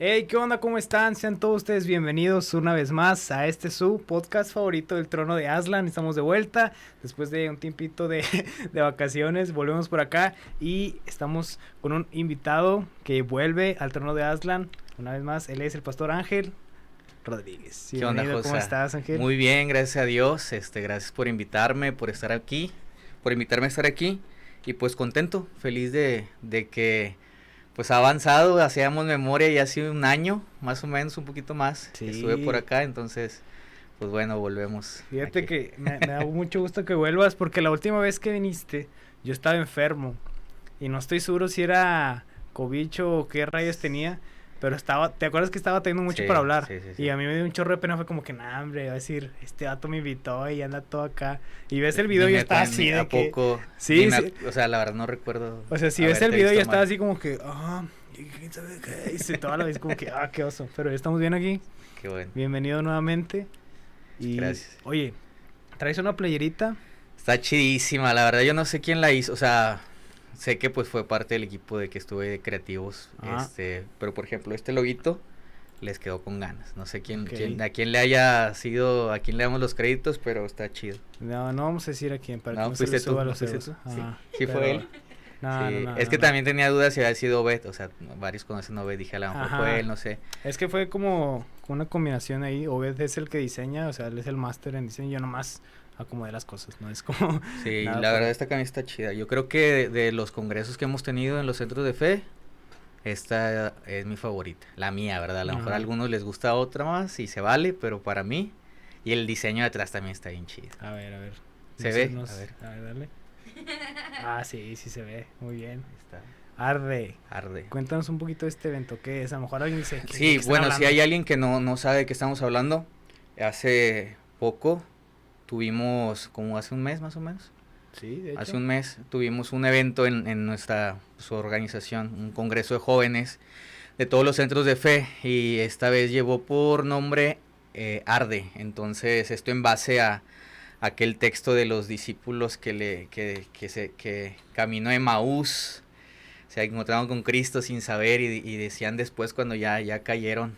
Hey, ¿qué onda? ¿Cómo están? Sean todos ustedes bienvenidos una vez más a este su podcast favorito del Trono de Aslan. Estamos de vuelta después de un tiempito de vacaciones. Volvemos por acá y estamos con un invitado que vuelve al Trono de Aslan. Una vez más, él es el pastor Ángel Rodríguez. ¿Qué onda, José? ¿Cómo estás, Ángel? Muy bien, gracias a Dios. Gracias por invitarme, por estar aquí, por invitarme a estar aquí. Y pues contento, feliz de que pues ha avanzado, hacíamos memoria ya hace un año, más o menos, un poquito más. Sí. Estuve por acá, entonces, pues bueno, volvemos. Fíjate aquí. que me da mucho gusto que vuelvas porque la última vez que viniste yo estaba enfermo y no estoy seguro si era cobicho o qué rayos tenía, pero ¿te acuerdas que estaba teniendo mucho Sí, para hablar? sí. Y a mí me dio un chorro de pena, fue como que, nah, hombre, va a decir, este vato me invitó y anda todo acá. Y ves el video y ya está así de ¿A que... poco? Sí, sí. sí. O sea, la verdad no recuerdo. O sea, si ves el video ya está mal. así como que, ¿quién sabe qué? Y toda la vez como que, qué oso. Pero ya estamos bien aquí. Qué bueno. Bienvenido nuevamente. Y, gracias. Oye, ¿traes una playerita? Está chidísima, la verdad yo no sé quién la hizo, o sea, sé que pues fue parte del equipo de que estuve de creativos, pero por ejemplo este loguito les quedó con ganas, no sé a quién le haya sido, a quién le damos los créditos, pero está chido. No vamos a decir a quién, para no, que no se le suba los fuiste egos. tú. Sí fue él. No, sí. No, es que también tenía dudas si había sido Obed, o sea, varios conocen a Obed, dije a lo mejor fue él, no sé. Es que fue como una combinación ahí, Obed es el que diseña, o sea, él es el máster en diseño, yo nomás acomodé las cosas, no es como... Sí, la verdad esta camisa está chida, yo creo que de los congresos que hemos tenido en los centros de fe, esta es mi favorita, la mía, ¿verdad? A lo mejor a algunos les gusta otra más y se vale, pero para mí, y el diseño de atrás también está bien chido. A ver. ¿Se ve? A ver, dale. Sí se ve, muy bien. Está. Arde. Cuéntanos un poquito de este evento, ¿qué es? A lo mejor alguien dice... Sí, bueno, si hay alguien que no sabe de qué estamos hablando, hace poco tuvimos, como hace un mes más o menos. Sí, de hecho. Hace un mes tuvimos un evento en nuestra organización, un congreso de jóvenes de todos los centros de fe, y esta vez llevó por nombre Arde. Entonces esto en base a aquel texto de los discípulos que caminó Emaús, se encontraron con Cristo sin saber y decían después cuando ya cayeron,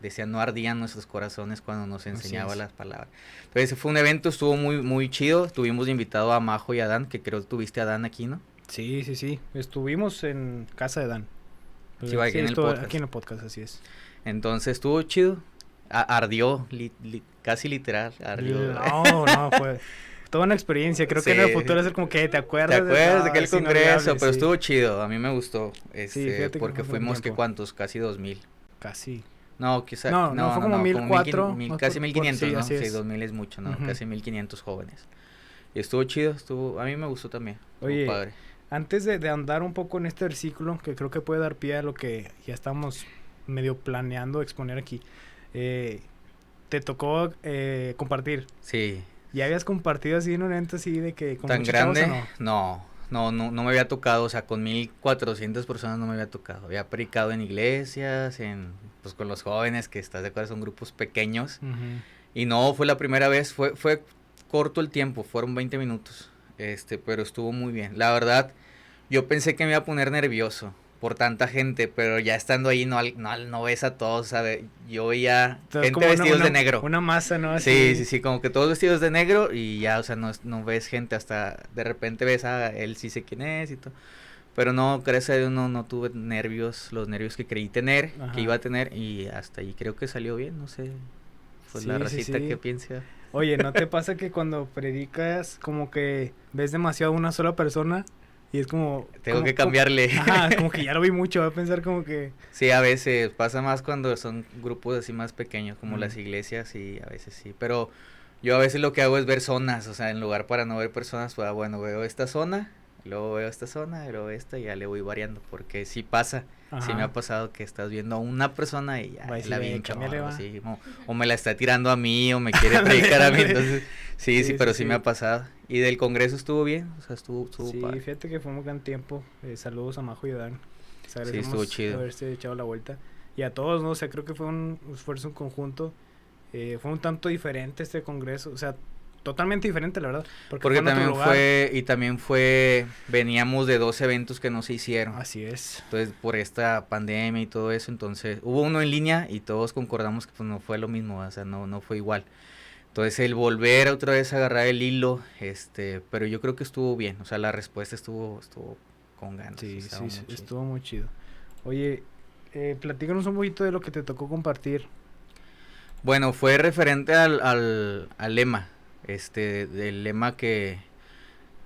decían no ardían nuestros corazones cuando nos enseñaba las palabras. Entonces fue un evento, estuvo muy muy chido, tuvimos invitado a Majo y a Dan, que creo que tuviste a Dan aquí, ¿no? Sí, estuvimos en casa de Dan. Sí, aquí en el podcast, así es. Entonces estuvo chido, ardió, casi literal, ardió. No, fue toda una experiencia, creo que en el futuro es como que te acuerdas de aquel congreso, pero estuvo chido, a mí me gustó, porque fuimos que cuántos, casi 2000. Casi. No, quizá. No, fue como 1004. Casi 1500, ¿no? Sí, 2000 es mucho, ¿no? Casi 1500 jóvenes. Y estuvo chido, a mí me gustó también. Oye, padre. Antes de andar un poco en este versículo, que creo que puede dar pie a lo que ya estamos medio planeando exponer aquí, te tocó compartir. Sí. ¿Ya habías compartido así en un evento así de que... ¿Tan grande? No me había tocado, o sea, con 1400 personas no me había tocado. Había predicado en iglesias, pues con los jóvenes, que estás de acuerdo, son grupos pequeños. Y no, fue la primera vez, fue corto el tiempo, fueron 20 minutos, pero estuvo muy bien. La verdad, yo pensé que me iba a poner nervioso por tanta gente, pero ya estando ahí no ves a todos, ¿sabes? Yo veía gente vestidos de negro. Una masa, ¿no? Así. Sí, como que todos vestidos de negro y ya, o sea, no ves gente, hasta de repente ves a él, sí sé quién es y todo. Pero no, gracias a Dios no tuve nervios, los nervios que creí tener, que iba a tener, y hasta ahí creo que salió bien, no sé, pues la racita que piensa. Oye, ¿no te pasa que cuando predicas como que ves demasiado a una sola persona? Y es como... Tengo que cambiarle. Como que ya lo vi mucho, voy a pensar como que... Sí, a veces pasa más cuando son grupos así más pequeños, como las iglesias, y a veces sí. Pero yo a veces lo que hago es ver zonas, o sea, en lugar para no ver personas, pues bueno, veo esta zona, luego veo esta zona, y luego esta, y ya le voy variando, porque sí pasa. Sí me ha pasado que estás viendo a una persona y ya la vi así, o me la está tirando a mí, o me quiere predicar a mí, entonces sí, pero sí me ha pasado. Y del congreso estuvo bien, o sea, estuvo padre. Fíjate que fue un gran tiempo. Saludos a Majo y a Dan. Sí, estuvo chido. Haberse echado la vuelta. Y a todos, ¿no? O sea, creo que fue un esfuerzo en conjunto. Fue un tanto diferente este congreso. O sea, totalmente diferente, la verdad. Porque fue en otro también lugar. veníamos de 2 eventos que no se hicieron. Así es. Entonces, por esta pandemia y todo eso, entonces, hubo uno en línea y todos concordamos que pues no fue lo mismo, o sea, no fue igual. Entonces, el volver otra vez a agarrar el hilo, pero yo creo que estuvo bien, o sea, la respuesta estuvo con ganas. Sí, o sea, muy chido. estuvo muy chido. Oye, platícanos un poquito de lo que te tocó compartir. Bueno, fue referente al lema, del lema que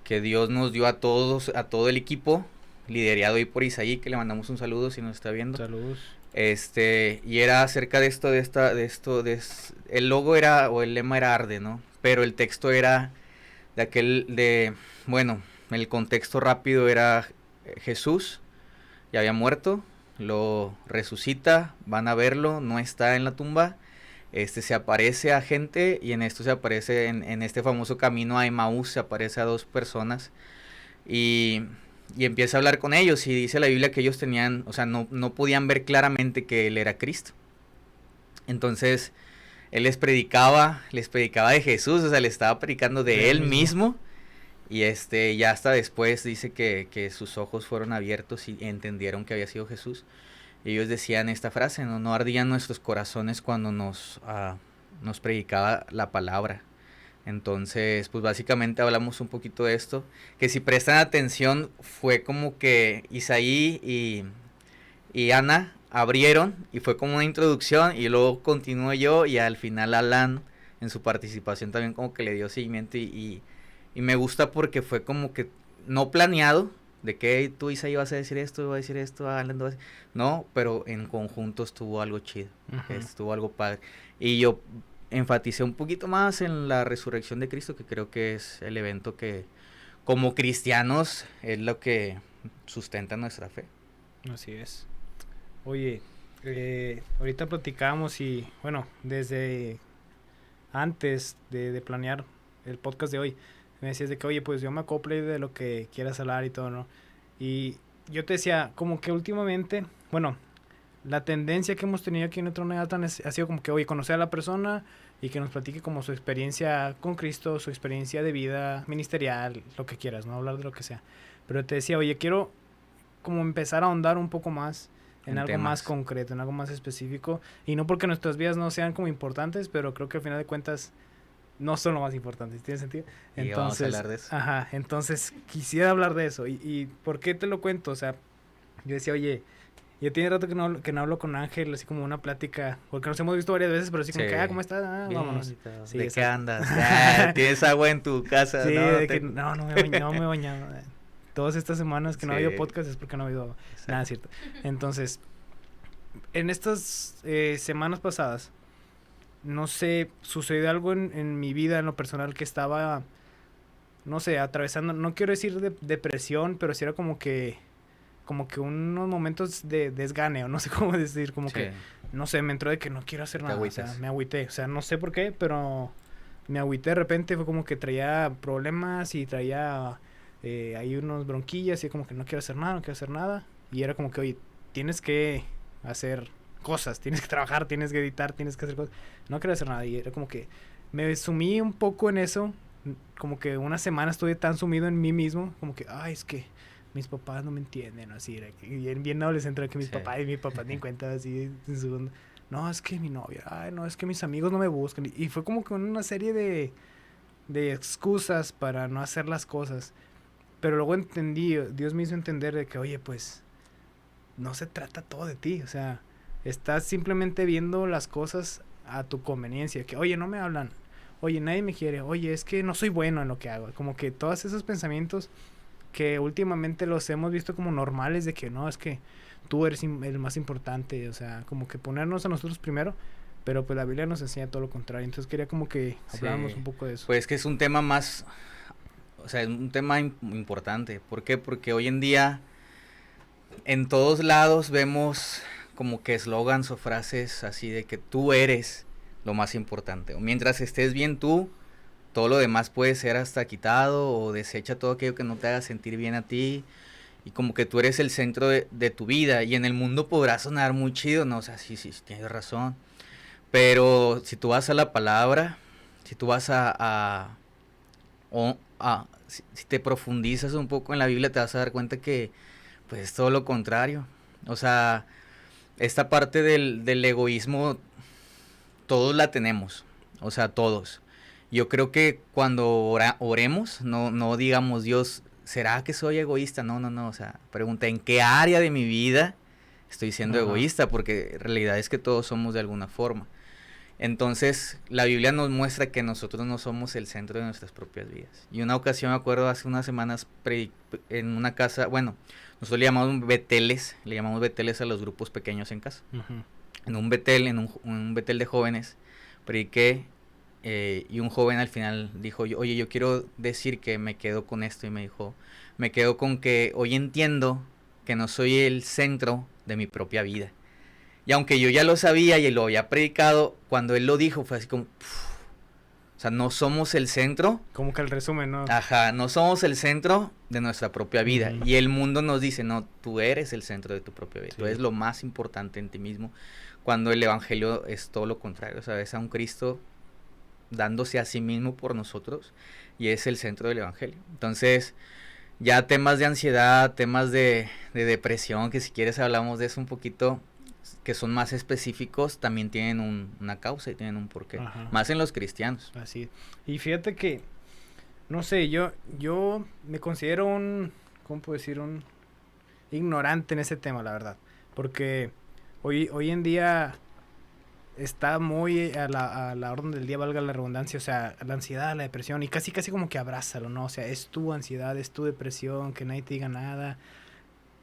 Dios nos dio a todos, a todo el equipo, liderado ahí por Isaí, que le mandamos un saludo si nos está viendo. Saludos. Y era acerca de el logo era, o el lema era arde, ¿no? Pero el texto era bueno, el contexto rápido era Jesús, ya había muerto, lo resucita, van a verlo, no está en la tumba, se aparece a gente, y en esto se aparece, en este famoso camino a Emaús, se aparece a 2 personas, y empieza a hablar con ellos, y dice la Biblia que ellos tenían, o sea, no podían ver claramente que él era Cristo. Entonces, él les predicaba de Jesús, o sea, le estaba predicando de él mismo. Y ya hasta después dice que sus ojos fueron abiertos y entendieron que había sido Jesús. Y ellos decían esta frase, no ardían nuestros corazones cuando nos predicaba la palabra. Entonces, pues básicamente hablamos un poquito de esto, que si prestan atención, fue como que Isaí y Ana abrieron, y fue como una introducción, y luego continuó yo, y al final Alan, en su participación, también como que le dio seguimiento, y me gusta porque fue como que no planeado, de que tú, Isaí, vas a decir esto, va a decir esto, Alan, no, pero en conjunto estuvo algo chido, estuvo algo padre, y yo enfaticé un poquito más en la resurrección de Cristo, que creo que es el evento que como cristianos es lo que sustenta nuestra fe. Así es. Oye, ahorita platicábamos y bueno, desde antes de planear el podcast de hoy, me decías de que, oye, pues yo me acople de lo que quieras hablar y todo, ¿no? Y yo te decía, como que últimamente, bueno, la tendencia que hemos tenido aquí en el Trono de Atlan ha sido como que, oye, conocer a la persona y que nos platique como su experiencia con Cristo, su experiencia de vida ministerial, lo que quieras, ¿no? Hablar de lo que sea. Pero te decía, oye, quiero como empezar a ahondar un poco más en algo temas más concreto, en algo más específico. Y no porque nuestras vidas no sean como importantes, pero creo que al final de cuentas no son lo más importante, ¿tiene sentido? Y vamos a hablar de eso. Ajá, entonces quisiera hablar de eso. ¿Y por qué te lo cuento? O sea, yo decía, oye, ya tiene rato que no hablo con Ángel, así como una plática, porque nos hemos visto varias veces, pero así como que, ¿cómo estás? Vámonos. Sí, ¿de qué andas? ¿Tienes agua en tu casa? Sí, de que no me he bañado. Todas estas semanas que no ha habido podcast es porque no ha habido nada, cierto. Entonces, en estas semanas pasadas, no sé, sucedió algo en mi vida, en lo personal, que estaba, no sé, atravesando, no quiero decir depresión, pero sí era como que unos momentos de desgane, o no sé cómo decir, como que, no sé, me entró de que no quiero hacer nada, o sea, me agüité, o sea, no sé por qué, pero me agüité de repente, fue como que traía problemas y traía ahí unos bronquillas y como que no quiero hacer nada, y era como que, oye, tienes que hacer cosas, tienes que trabajar, tienes que editar, tienes que hacer cosas, no quiero hacer nada, y era como que me sumí un poco en eso, como que una semana estuve tan sumido en mí mismo, como que, ay, es que mis papás no me entienden, así, bien adolescente, que mis papás y mi papá ni cuenta, así, en segundo, no, es que mi novia, ay, no, es que mis amigos no me buscan, y fue como que una serie de excusas para no hacer las cosas, pero luego entendí, Dios me hizo entender de que, oye, pues, no se trata todo de ti, o sea, estás simplemente viendo las cosas a tu conveniencia, que, oye, no me hablan, oye, nadie me quiere, oye, es que no soy bueno en lo que hago, como que todos esos pensamientos que últimamente los hemos visto como normales, de que no, es que tú eres el más importante, o sea, como que ponernos a nosotros primero, pero pues la Biblia nos enseña todo lo contrario, entonces quería como que habláramos un poco de eso. Pues que es un tema más, o sea, es un tema importante, ¿por qué? Porque hoy en día en todos lados vemos como que eslogans o frases así de que tú eres lo más importante, o mientras estés bien tú, todo lo demás puede ser hasta quitado o desecha todo aquello que no te haga sentir bien a ti, y como que tú eres el centro de tu vida, y en el mundo podrá sonar muy chido, ¿no? O sea, sí, tienes razón, pero si tú vas a la palabra, si tú vas a si te profundizas un poco en la Biblia te vas a dar cuenta que pues es todo lo contrario. O sea, esta parte del egoísmo todos la tenemos, o sea, todos. Yo creo que cuando oremos, no digamos, Dios, ¿será que soy egoísta? No, o sea, pregunta, ¿en qué área de mi vida estoy siendo egoísta? Porque en realidad es que todos somos de alguna forma. Entonces, la Biblia nos muestra que nosotros no somos el centro de nuestras propias vidas. Y una ocasión, me acuerdo, hace unas semanas, en una casa, bueno, nosotros le llamamos beteles a los grupos pequeños en casa. En un betel de jóvenes, prediqué, y un joven al final dijo, oye, yo quiero decir que me quedo con esto, y me dijo, me quedo con que hoy entiendo que no soy el centro de mi propia vida. Y aunque yo ya lo sabía y lo había predicado, cuando él lo dijo fue así como, o sea, no somos el centro. Como que el resumen, ¿no? Ajá, no somos el centro de nuestra propia vida. Y el mundo nos dice, no, tú eres el centro de tu propia vida. Sí. Tú eres lo más importante en ti mismo. Cuando el evangelio es todo lo contrario. O sea, ves a un Cristo dándose a sí mismo por nosotros y es el centro del evangelio. Entonces, ya temas de ansiedad, temas de depresión, que si quieres hablamos de eso un poquito, que son más específicos, también tienen una causa y tienen un porqué. Ajá. Más en los cristianos. Así. Y fíjate que, no sé, yo me considero ¿cómo puedo decir? Un ignorante en ese tema, la verdad. Porque hoy en día está muy a la orden del día, valga la redundancia, o sea, la ansiedad, la depresión, y casi como que abrázalo, ¿no? O sea, es tu ansiedad, es tu depresión, que nadie te diga nada.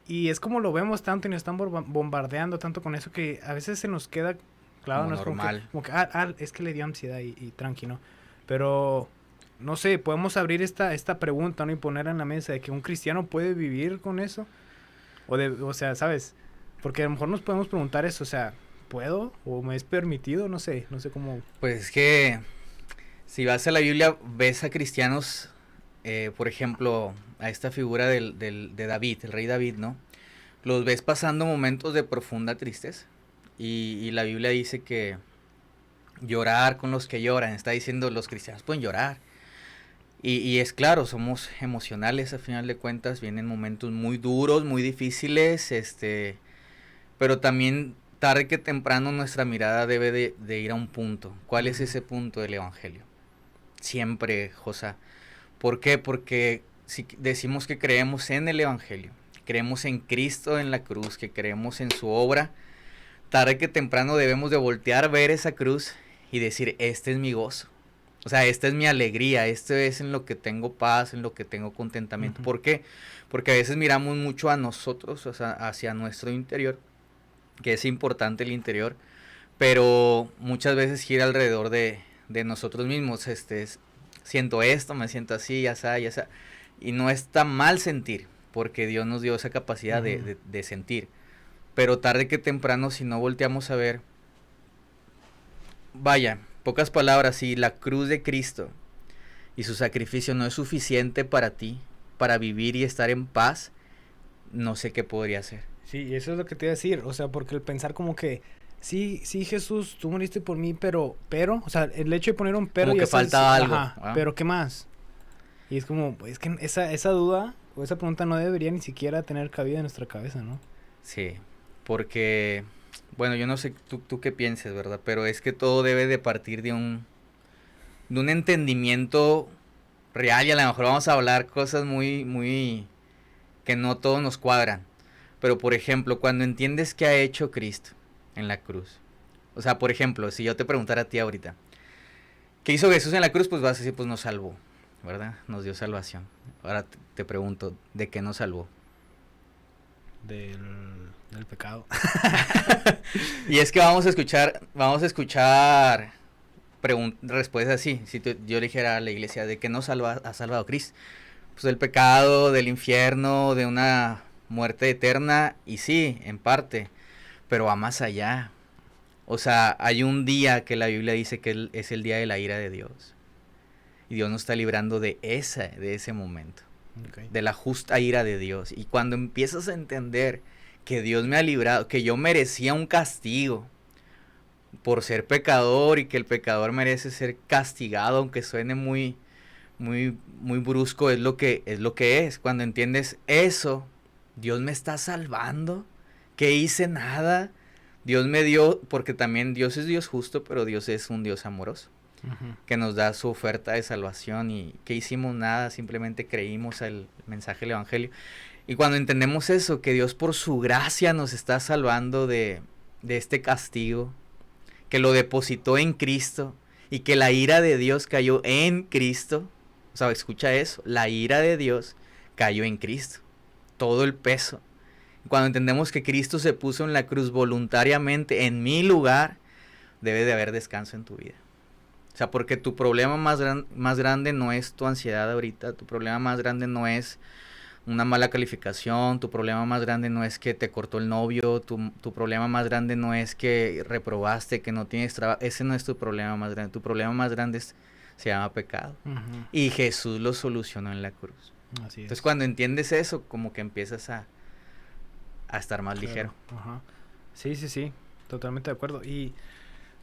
Y es como lo vemos tanto y nos están bombardeando tanto con eso que a veces se nos queda claro, no es normal. Como que es que le dio ansiedad y tranqui, ¿no? Pero, no sé, podemos abrir esta pregunta, ¿no? Y ponerla en la mesa de que un cristiano puede vivir con eso. O sea, ¿sabes? Porque a lo mejor nos podemos preguntar eso, o sea, ¿puedo? ¿O me es permitido? No sé cómo. Pues es que si vas a la Biblia, ves a cristianos, por ejemplo, a esta figura de David, el rey David, ¿no? Los ves pasando momentos de profunda tristeza. Y la Biblia dice que llorar con los que lloran, está diciendo los cristianos pueden llorar. Y es claro, somos emocionales a final de cuentas, vienen momentos muy duros, muy difíciles, pero también tarde que temprano nuestra mirada debe de ir a un punto. ¿Cuál es ese punto del evangelio? Siempre, José. ¿Por qué? Porque si decimos que creemos en el evangelio, creemos en Cristo en la cruz, que creemos en su obra, tarde que temprano debemos de voltear a ver esa cruz y decir, este es mi gozo. O sea, esta es mi alegría, esto es en lo que tengo paz, en lo que tengo contentamiento. Uh-huh. ¿Por qué? Porque a veces miramos mucho a nosotros, o sea, hacia nuestro interior, que es importante el interior, pero muchas veces gira alrededor de nosotros mismos. Siento esto, me siento así, ya está. Y no está mal sentir, porque Dios nos dio esa capacidad uh-huh. de sentir. Pero tarde que temprano, si no volteamos a ver, vaya, pocas palabras, si la cruz de Cristo y su sacrificio no es suficiente para ti, para vivir y estar en paz, no sé qué podría hacer. Sí, eso es lo que te iba a decir, o sea, porque el pensar como que, sí, Jesús, tú moriste por mí, pero, o sea, el hecho de poner un pero... Como que falta algo. Ajá, pero ¿qué más? Y es como, es que esa duda o esa pregunta no debería ni siquiera tener cabida en nuestra cabeza, ¿no? Sí, porque... Bueno, yo no sé tú qué pienses, ¿verdad? Pero es que todo debe de partir de un entendimiento real, y a lo mejor vamos a hablar cosas muy que no todos nos cuadran. Pero, por ejemplo, cuando entiendes qué ha hecho Cristo en la cruz. O sea, por ejemplo, si yo te preguntara a ti ahorita, ¿qué hizo Jesús en la cruz? Pues vas a decir, pues nos salvó, ¿verdad? Nos dio salvación. Ahora te pregunto, ¿de qué nos salvó? Del pecado. Y es que vamos a escuchar respuestas así. Si yo le dijera a la iglesia, ¿de qué nos ha salvado Cristo? Pues del pecado, del infierno, de una muerte eterna. Y sí, en parte, pero va más allá. O sea, hay un día que la Biblia dice que es el día de la ira de Dios. Y Dios nos está librando de ese momento. Okay. De la justa ira de Dios. Y cuando empiezas a entender que Dios me ha librado, que yo merecía un castigo por ser pecador y que el pecador merece ser castigado, aunque suene muy muy brusco es lo que es. Cuando entiendes eso, Dios me está salvando, que hice nada, Dios me dio, porque también Dios es Dios justo, pero Dios es un Dios amoroso, que nos da su oferta de salvación y que hicimos nada, simplemente creímos el mensaje del evangelio. Y cuando entendemos eso, que Dios por su gracia nos está salvando de este castigo, que lo depositó en Cristo y que la ira de Dios cayó en Cristo. O sea, escucha eso, la ira de Dios cayó en Cristo, todo el peso. Cuando entendemos que Cristo se puso en la cruz voluntariamente en mi lugar, debe de haber descanso en tu vida. O sea, porque tu problema más grande no es tu ansiedad ahorita, tu problema más grande no es una mala calificación, tu problema más grande no es que te cortó el novio, tu problema más grande no es que reprobaste, que no tienes trabajo, ese no es tu problema más grande, tu problema más grande se llama pecado. Y Jesús lo solucionó en la cruz. Así es. Entonces cuando entiendes eso, como que empiezas a estar más ligero. Sí, totalmente de acuerdo. Y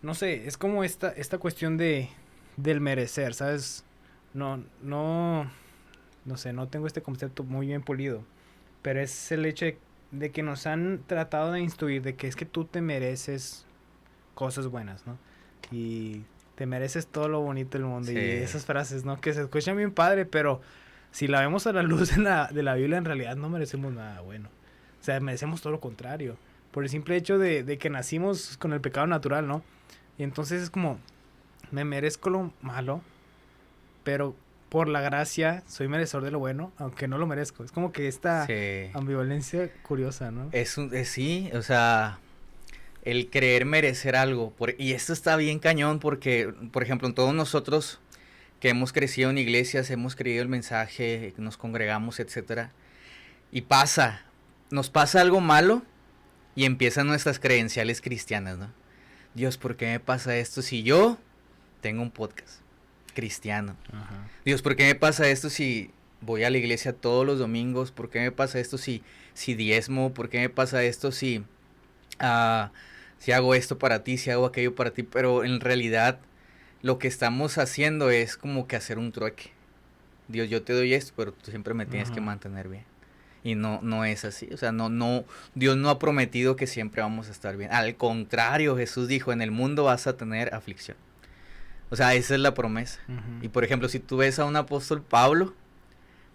no sé, es como esta cuestión del merecer, ¿sabes? No sé, no tengo este concepto muy bien pulido, pero es el hecho de que nos han tratado de instruir de que es que tú te mereces cosas buenas, ¿no? Y te mereces todo lo bonito del mundo. Sí. Y esas frases, ¿no? Que se escuchan bien padre, pero si la vemos a la luz de la Biblia, en realidad no merecemos nada bueno. O sea, merecemos todo lo contrario. Por el simple hecho de que nacimos con el pecado natural, ¿no? Y entonces es como, me merezco lo malo, pero por la gracia soy merecedor de lo bueno, aunque no lo merezco. Es como que esta ambivalencia curiosa, ¿no? Sí, o sea, el creer merecer algo. Y esto está bien cañón porque, por ejemplo, en todos nosotros que hemos crecido en iglesias, hemos creído el mensaje, nos congregamos, etcétera, y nos pasa algo malo y empiezan nuestras credenciales cristianas, ¿no? Dios, ¿por qué me pasa esto si yo tengo un podcast cristiano? Ajá. Dios, ¿por qué me pasa esto si voy a la iglesia todos los domingos? ¿Por qué me pasa esto si diezmo? ¿Por qué me pasa esto si hago esto para ti, si hago aquello para ti? Pero en realidad lo que estamos haciendo es como que hacer un trueque. Dios, yo te doy esto, pero tú siempre me tienes que mantener bien. Y no es así. O sea, Dios no ha prometido que siempre vamos a estar bien. Al contrario, Jesús dijo, en el mundo vas a tener aflicción. O sea, esa es la promesa. Y por ejemplo, si tú ves a un apóstol Pablo,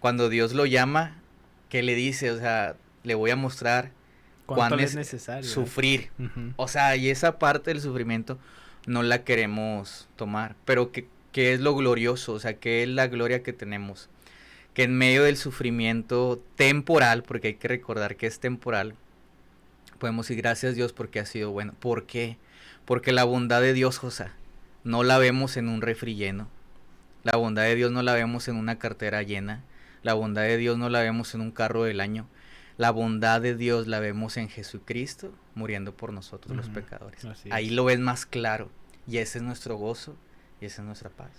cuando Dios lo llama, ¿qué le dice? O sea, le voy a mostrar cuán es necesario sufrir. O sea, y esa parte del sufrimiento no la queremos tomar. Pero ¿qué es lo glorioso? O sea, ¿qué es la gloria que tenemos? Que en medio del sufrimiento temporal, porque hay que recordar que es temporal, podemos decir gracias a Dios porque ha sido bueno. ¿Por qué? Porque la bondad de Dios, José, no la vemos en un refri lleno. La bondad de Dios no la vemos en una cartera llena. La bondad de Dios no la vemos en un carro del año. La bondad de Dios la vemos en Jesucristo muriendo por nosotros los pecadores. Ahí lo ves más claro. Y ese es nuestro gozo y esa es nuestra paz.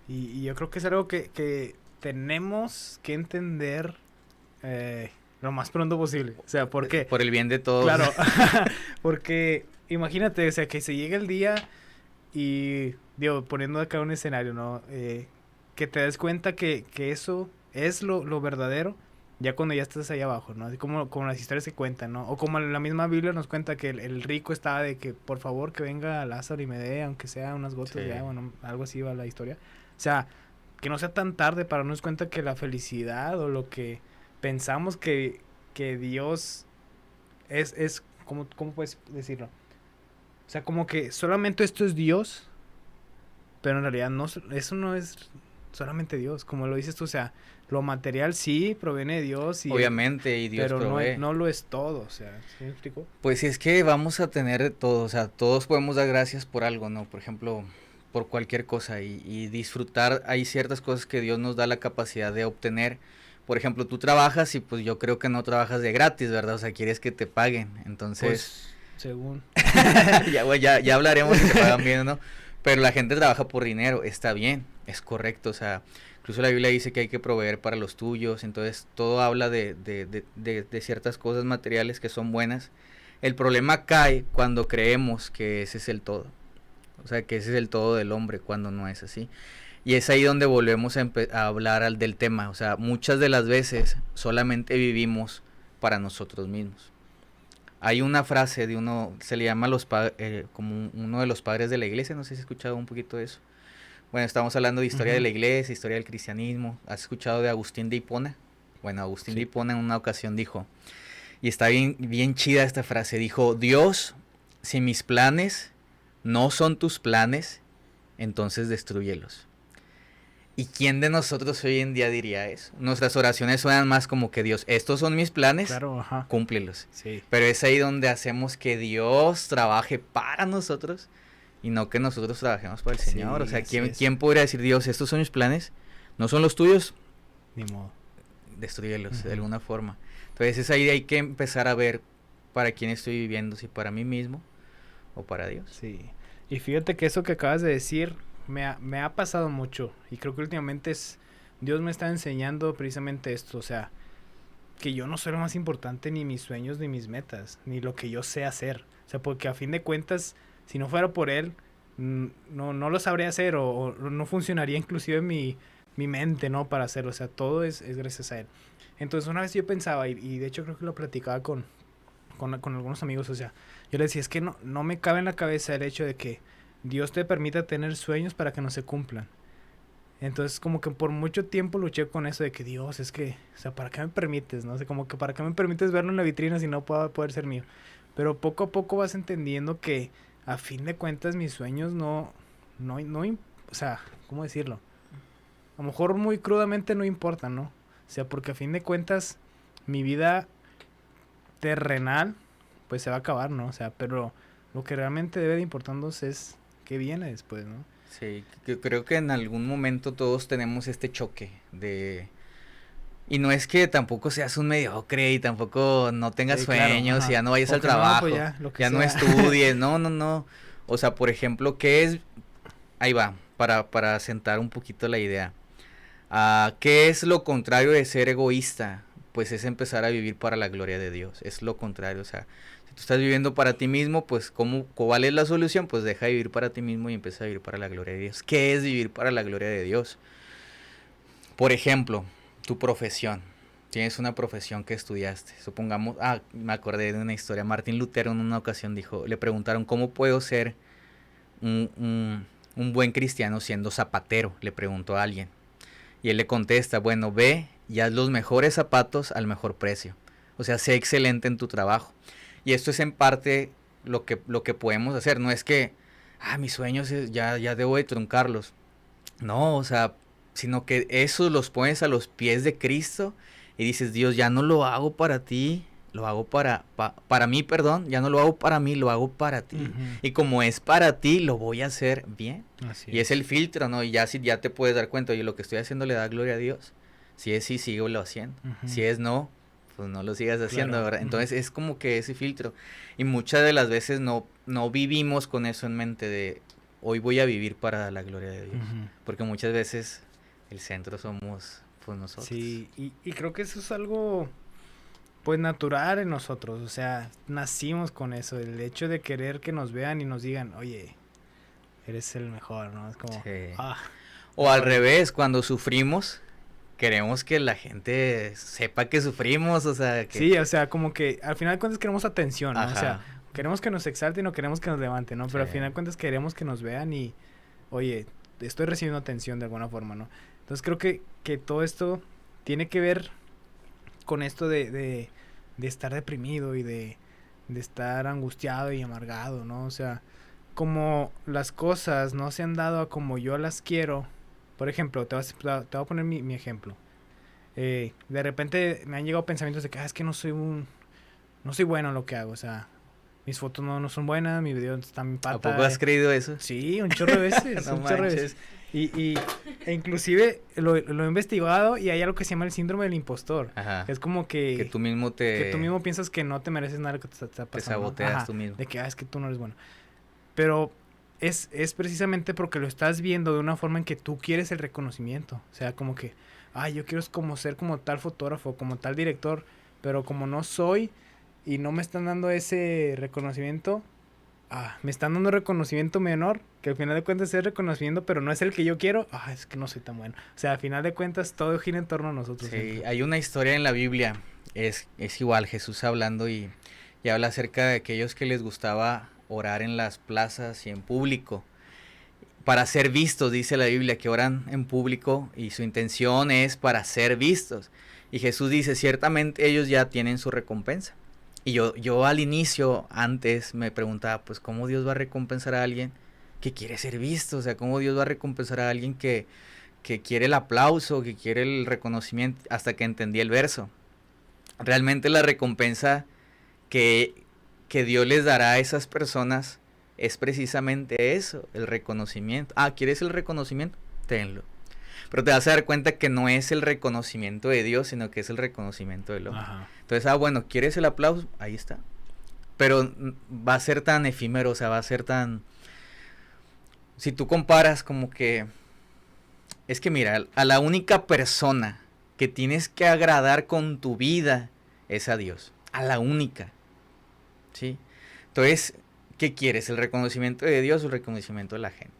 Y yo creo que es algo que tenemos que entender lo más pronto posible. O sea, ¿por qué? Por el bien de todos. Claro, porque imagínate, o sea, que se llegue el día y, digo, poniendo acá un escenario, ¿no? Que te des cuenta que eso es lo verdadero ya cuando ya estás ahí abajo, ¿no? Así como las historias se cuentan, ¿no? O como la misma Biblia nos cuenta que el rico estaba de que, por favor, que venga Lázaro y me dé, aunque sea unas gotas de agua, ¿no? Algo así va la historia. O sea, que no sea tan tarde para darnos cuenta que la felicidad o lo que pensamos que Dios es ¿cómo puedes decirlo? O sea, como que solamente esto es Dios, pero en realidad eso no es solamente Dios, como lo dices tú, o sea, lo material sí proviene de Dios. Obviamente, y Dios pero provee. no lo es todo, o sea, ¿sí me explico? Pues sí, es que vamos a tener de todo, o sea, todos podemos dar gracias por algo, ¿no? Por ejemplo, por cualquier cosa y disfrutar, hay ciertas cosas que Dios nos da la capacidad de obtener. Por ejemplo, tú trabajas y pues yo creo que no trabajas de gratis, ¿verdad? O sea, quieres que te paguen, entonces... Pues, según... ya hablaremos si te pagan bien o no, pero la gente trabaja por dinero, está bien, es correcto, o sea, incluso la Biblia dice que hay que proveer para los tuyos, entonces todo habla de ciertas cosas materiales que son buenas. El problema cae cuando creemos que ese es el todo. O sea, que ese es el todo del hombre, cuando no es así. Y es ahí donde volvemos a hablar del tema. O sea, muchas de las veces solamente vivimos para nosotros mismos. Hay una frase de uno, se le llama como uno de los padres de la iglesia, no sé si has escuchado un poquito de eso. Bueno, estamos hablando de historia de la iglesia, historia del cristianismo. ¿Has escuchado de Agustín de Hipona? Bueno, Agustín de Hipona en una ocasión dijo, y está bien, bien chida esta frase, dijo, Dios, si mis planes no son tus planes, entonces destrúyelos. ¿Y quién de nosotros hoy en día diría eso? Nuestras oraciones suenan más como que Dios, estos son mis planes, claro, cúmplelos. Sí. Pero es ahí donde hacemos que Dios trabaje para nosotros y no que nosotros trabajemos para el Señor. O sea, ¿quién podría decir, Dios, estos son mis planes? ¿No son los tuyos? Ni modo. Destrúyelos de alguna forma. Entonces es ahí de hay que empezar a ver para quién estoy viviendo, si para mí mismo o para Dios. Sí. Y fíjate que eso que acabas de decir me ha pasado mucho. Y creo que últimamente Dios me está enseñando precisamente esto. O sea, que yo no soy lo más importante, ni mis sueños, ni mis metas, ni lo que yo sé hacer. O sea, porque a fin de cuentas, si no fuera por Él, no lo sabría hacer o no funcionaría inclusive mi mente, ¿no? Para hacerlo. O sea, todo es gracias a Él. Entonces, una vez yo pensaba, y de hecho creo que lo platicaba con algunos amigos, o sea, yo les decía, es que no me cabe en la cabeza el hecho de que Dios te permita tener sueños para que no se cumplan. Entonces, como que por mucho tiempo luché con eso de que Dios, es que, o sea, ¿para qué me permites? No sé, como que ¿para qué me permites verlo en la vitrina si no puede poder ser mío? Pero poco a poco vas entendiendo que, a fin de cuentas, mis sueños no, o sea, ¿cómo decirlo? A lo mejor muy crudamente no importan, ¿no? O sea, porque a fin de cuentas, mi vida terrenal, pues se va a acabar, ¿no? O sea, pero lo que realmente debe de importarnos es qué viene después, ¿no? Sí, creo que en algún momento todos tenemos este choque de... Y no es que tampoco seas un mediocre y tampoco no tengas sueños, claro, y ya no vayas al trabajo, no, pues ya no estudies, no. O sea, por ejemplo, ¿qué es? Ahí va, para sentar un poquito la idea. ¿Qué es lo contrario de ser egoísta? Pues es empezar a vivir para la gloria de Dios. Es lo contrario, o sea, si tú estás viviendo para ti mismo, pues ¿cuál es la solución? Pues deja de vivir para ti mismo y empieza a vivir para la gloria de Dios. ¿Qué es vivir para la gloria de Dios? Por ejemplo, tu profesión. Tienes una profesión que estudiaste. Supongamos, me acordé de una historia. Martín Lutero en una ocasión dijo, le preguntaron, ¿cómo puedo ser un buen cristiano siendo zapatero? Le preguntó a alguien. Y él le contesta, bueno, ve y haz los mejores zapatos al mejor precio. O sea, sé excelente en tu trabajo. Y esto es en parte lo que podemos hacer. No es que, mis sueños ya debo de truncarlos. No, o sea, sino que esos los pones a los pies de Cristo y dices, Dios, ya no lo hago para ti, lo hago para mí, perdón, ya no lo hago para mí, lo hago para ti. Y como es para ti, lo voy a hacer bien. Así es el filtro, ¿no? Y ya te puedes dar cuenta, oye, lo que estoy haciendo le da gloria a Dios. Si es sí, síguelo haciendo. Si es no, pues no lo sigas haciendo, claro, ¿verdad? Entonces es como que ese filtro. Y muchas de las veces no vivimos con eso en mente de, hoy voy a vivir para la gloria de Dios. Porque muchas veces el centro somos, pues, nosotros. Sí, y creo que eso es algo, pues, natural en nosotros. O sea, nacimos con eso. El hecho de querer que nos vean y nos digan, oye, eres el mejor, ¿no? Es como, sí. O al revés, cuando sufrimos, queremos que la gente sepa que sufrimos, o sea, que... Sí, o sea, como que al final de cuentas queremos atención, ¿no? Ajá. O sea, queremos que nos exalten o queremos que nos levanten, ¿no? Pero al final de cuentas queremos que nos vean y, oye, estoy recibiendo atención de alguna forma, ¿no? Entonces creo que todo esto tiene que ver con esto de estar deprimido y de estar angustiado y amargado, ¿no? O sea, como las cosas no se han dado a como yo las quiero. Por ejemplo, te voy a poner mi ejemplo. De repente me han llegado pensamientos de que es que no soy bueno en lo que hago, o sea, mis fotos no son buenas, mi video está en pata. ¿A poco has creído eso? Sí, un chorro de veces, no un chorro de veces. E inclusive lo he investigado y hay algo que se llama el síndrome del impostor. Ajá. Que es como que tú mismo piensas que no te mereces nada que te está pasando. Te saboteas tú mismo. De que es que tú no eres bueno. Pero es precisamente porque lo estás viendo de una forma en que tú quieres el reconocimiento. O sea, como que, yo quiero ser como tal fotógrafo, como tal director, pero como no soy y no me están dando ese reconocimiento, me están dando reconocimiento menor, que al final de cuentas es reconocimiento, pero no es el que yo quiero, es que no soy tan bueno. O sea, al final de cuentas todo gira en torno a nosotros. Sí, siempre. hay una historia en la Biblia, es igual Jesús hablando y habla acerca de aquellos que les gustaba orar en las plazas y en público. Para ser vistos, dice la Biblia, que oran en público y su intención es para ser vistos. Y Jesús dice, ciertamente ellos ya tienen su recompensa. Y yo al inicio, antes, me preguntaba, pues, ¿cómo Dios va a recompensar a alguien que quiere ser visto? O sea, ¿cómo Dios va a recompensar a alguien que quiere el aplauso, que quiere el reconocimiento? Hasta que entendí el verso. Realmente la recompensa que Dios les dará a esas personas es precisamente eso, el reconocimiento. ¿Quieres el reconocimiento? Tenlo. Pero te vas a dar cuenta que no es el reconocimiento de Dios, sino que es el reconocimiento del hombre. Ajá. Entonces, bueno, ¿quieres el aplauso? Ahí está. Pero va a ser tan efímero, o sea, va a ser tan... Si tú comparas como que... Es que mira, a la única persona que tienes que agradar con tu vida es a Dios. A la única. ¿Sí? Entonces, ¿qué quieres? ¿El reconocimiento de Dios o el reconocimiento de la gente?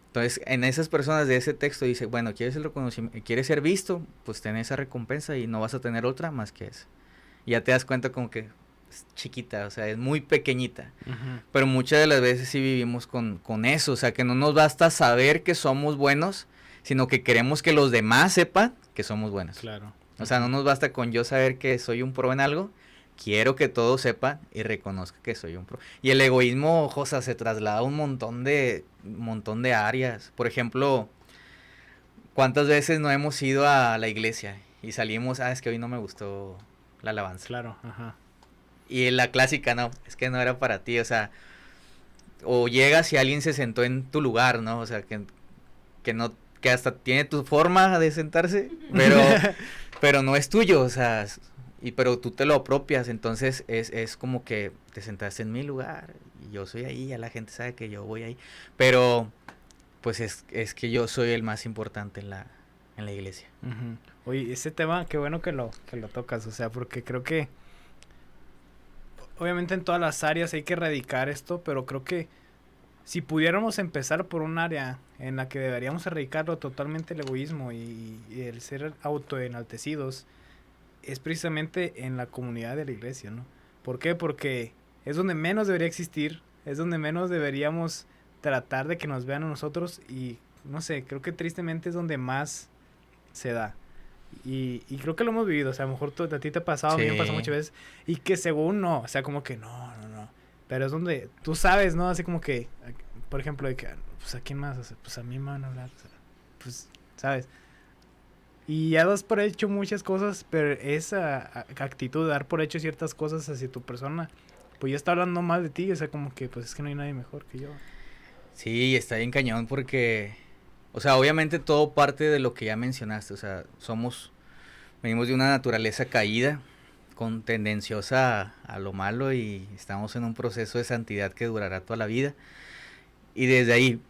Entonces, en esas personas de ese texto dice, bueno, ¿quieres el reconocimiento? ¿Quieres ser visto? Pues ten esa recompensa y no vas a tener otra más que esa. Y ya te das cuenta como que es chiquita, o sea, es muy pequeñita. Uh-huh. Pero muchas de las veces sí vivimos con eso, o sea, que no nos basta saber que somos buenos, sino que queremos que los demás sepan que somos buenos. Claro. O sea, no nos basta con yo saber que soy un pro en algo, quiero que todos sepan y reconozcan que soy un pro. Y el egoísmo, o sea, se traslada a un montón de áreas. Por ejemplo, ¿cuántas veces no hemos ido a la iglesia y salimos, es que hoy no me gustó la alabanza? Claro, ajá. Y la clásica, no, es que no era para ti, o sea, o llegas y alguien se sentó en tu lugar, ¿no? O sea, que no, que hasta tiene tu forma de sentarse, pero no es tuyo, o sea, pero tú te lo apropias, entonces es como que te sentaste en mi lugar y yo soy ahí, ya la gente sabe que yo voy ahí, pero pues es que yo soy el más importante en la iglesia. Uh-huh. Oye, ese tema, qué bueno que lo tocas, o sea, porque creo que obviamente en todas las áreas hay que erradicar esto, pero creo que si pudiéramos empezar por un área en la que deberíamos erradicarlo totalmente, el egoísmo y el ser autoenaltecidos, es precisamente en la comunidad de la iglesia, ¿no? ¿Por qué? Porque es donde menos debería existir, es donde menos deberíamos tratar de que nos vean a nosotros y, no sé, creo que tristemente es donde más se da. Y creo que lo hemos vivido, o sea, a lo mejor a ti te ha pasado, Sí. a mí me pasa muchas veces, y que según no, o sea, como que no, pero es donde tú sabes, ¿no? Así como que, por ejemplo, de que, pues, ¿a quién más? O sea, pues a mí me van a hablar, o sea, pues, ¿sabes? Y ya das por hecho muchas cosas, pero esa actitud de dar por hecho ciertas cosas hacia tu persona, pues ya está hablando mal de ti, o sea, como que, pues es que no hay nadie mejor que yo. Sí, está bien cañón porque, o sea, obviamente todo parte de lo que ya mencionaste, o sea, venimos de una naturaleza caída, con tendenciosa a lo malo y estamos en un proceso de santidad que durará toda la vida. Y desde ahí,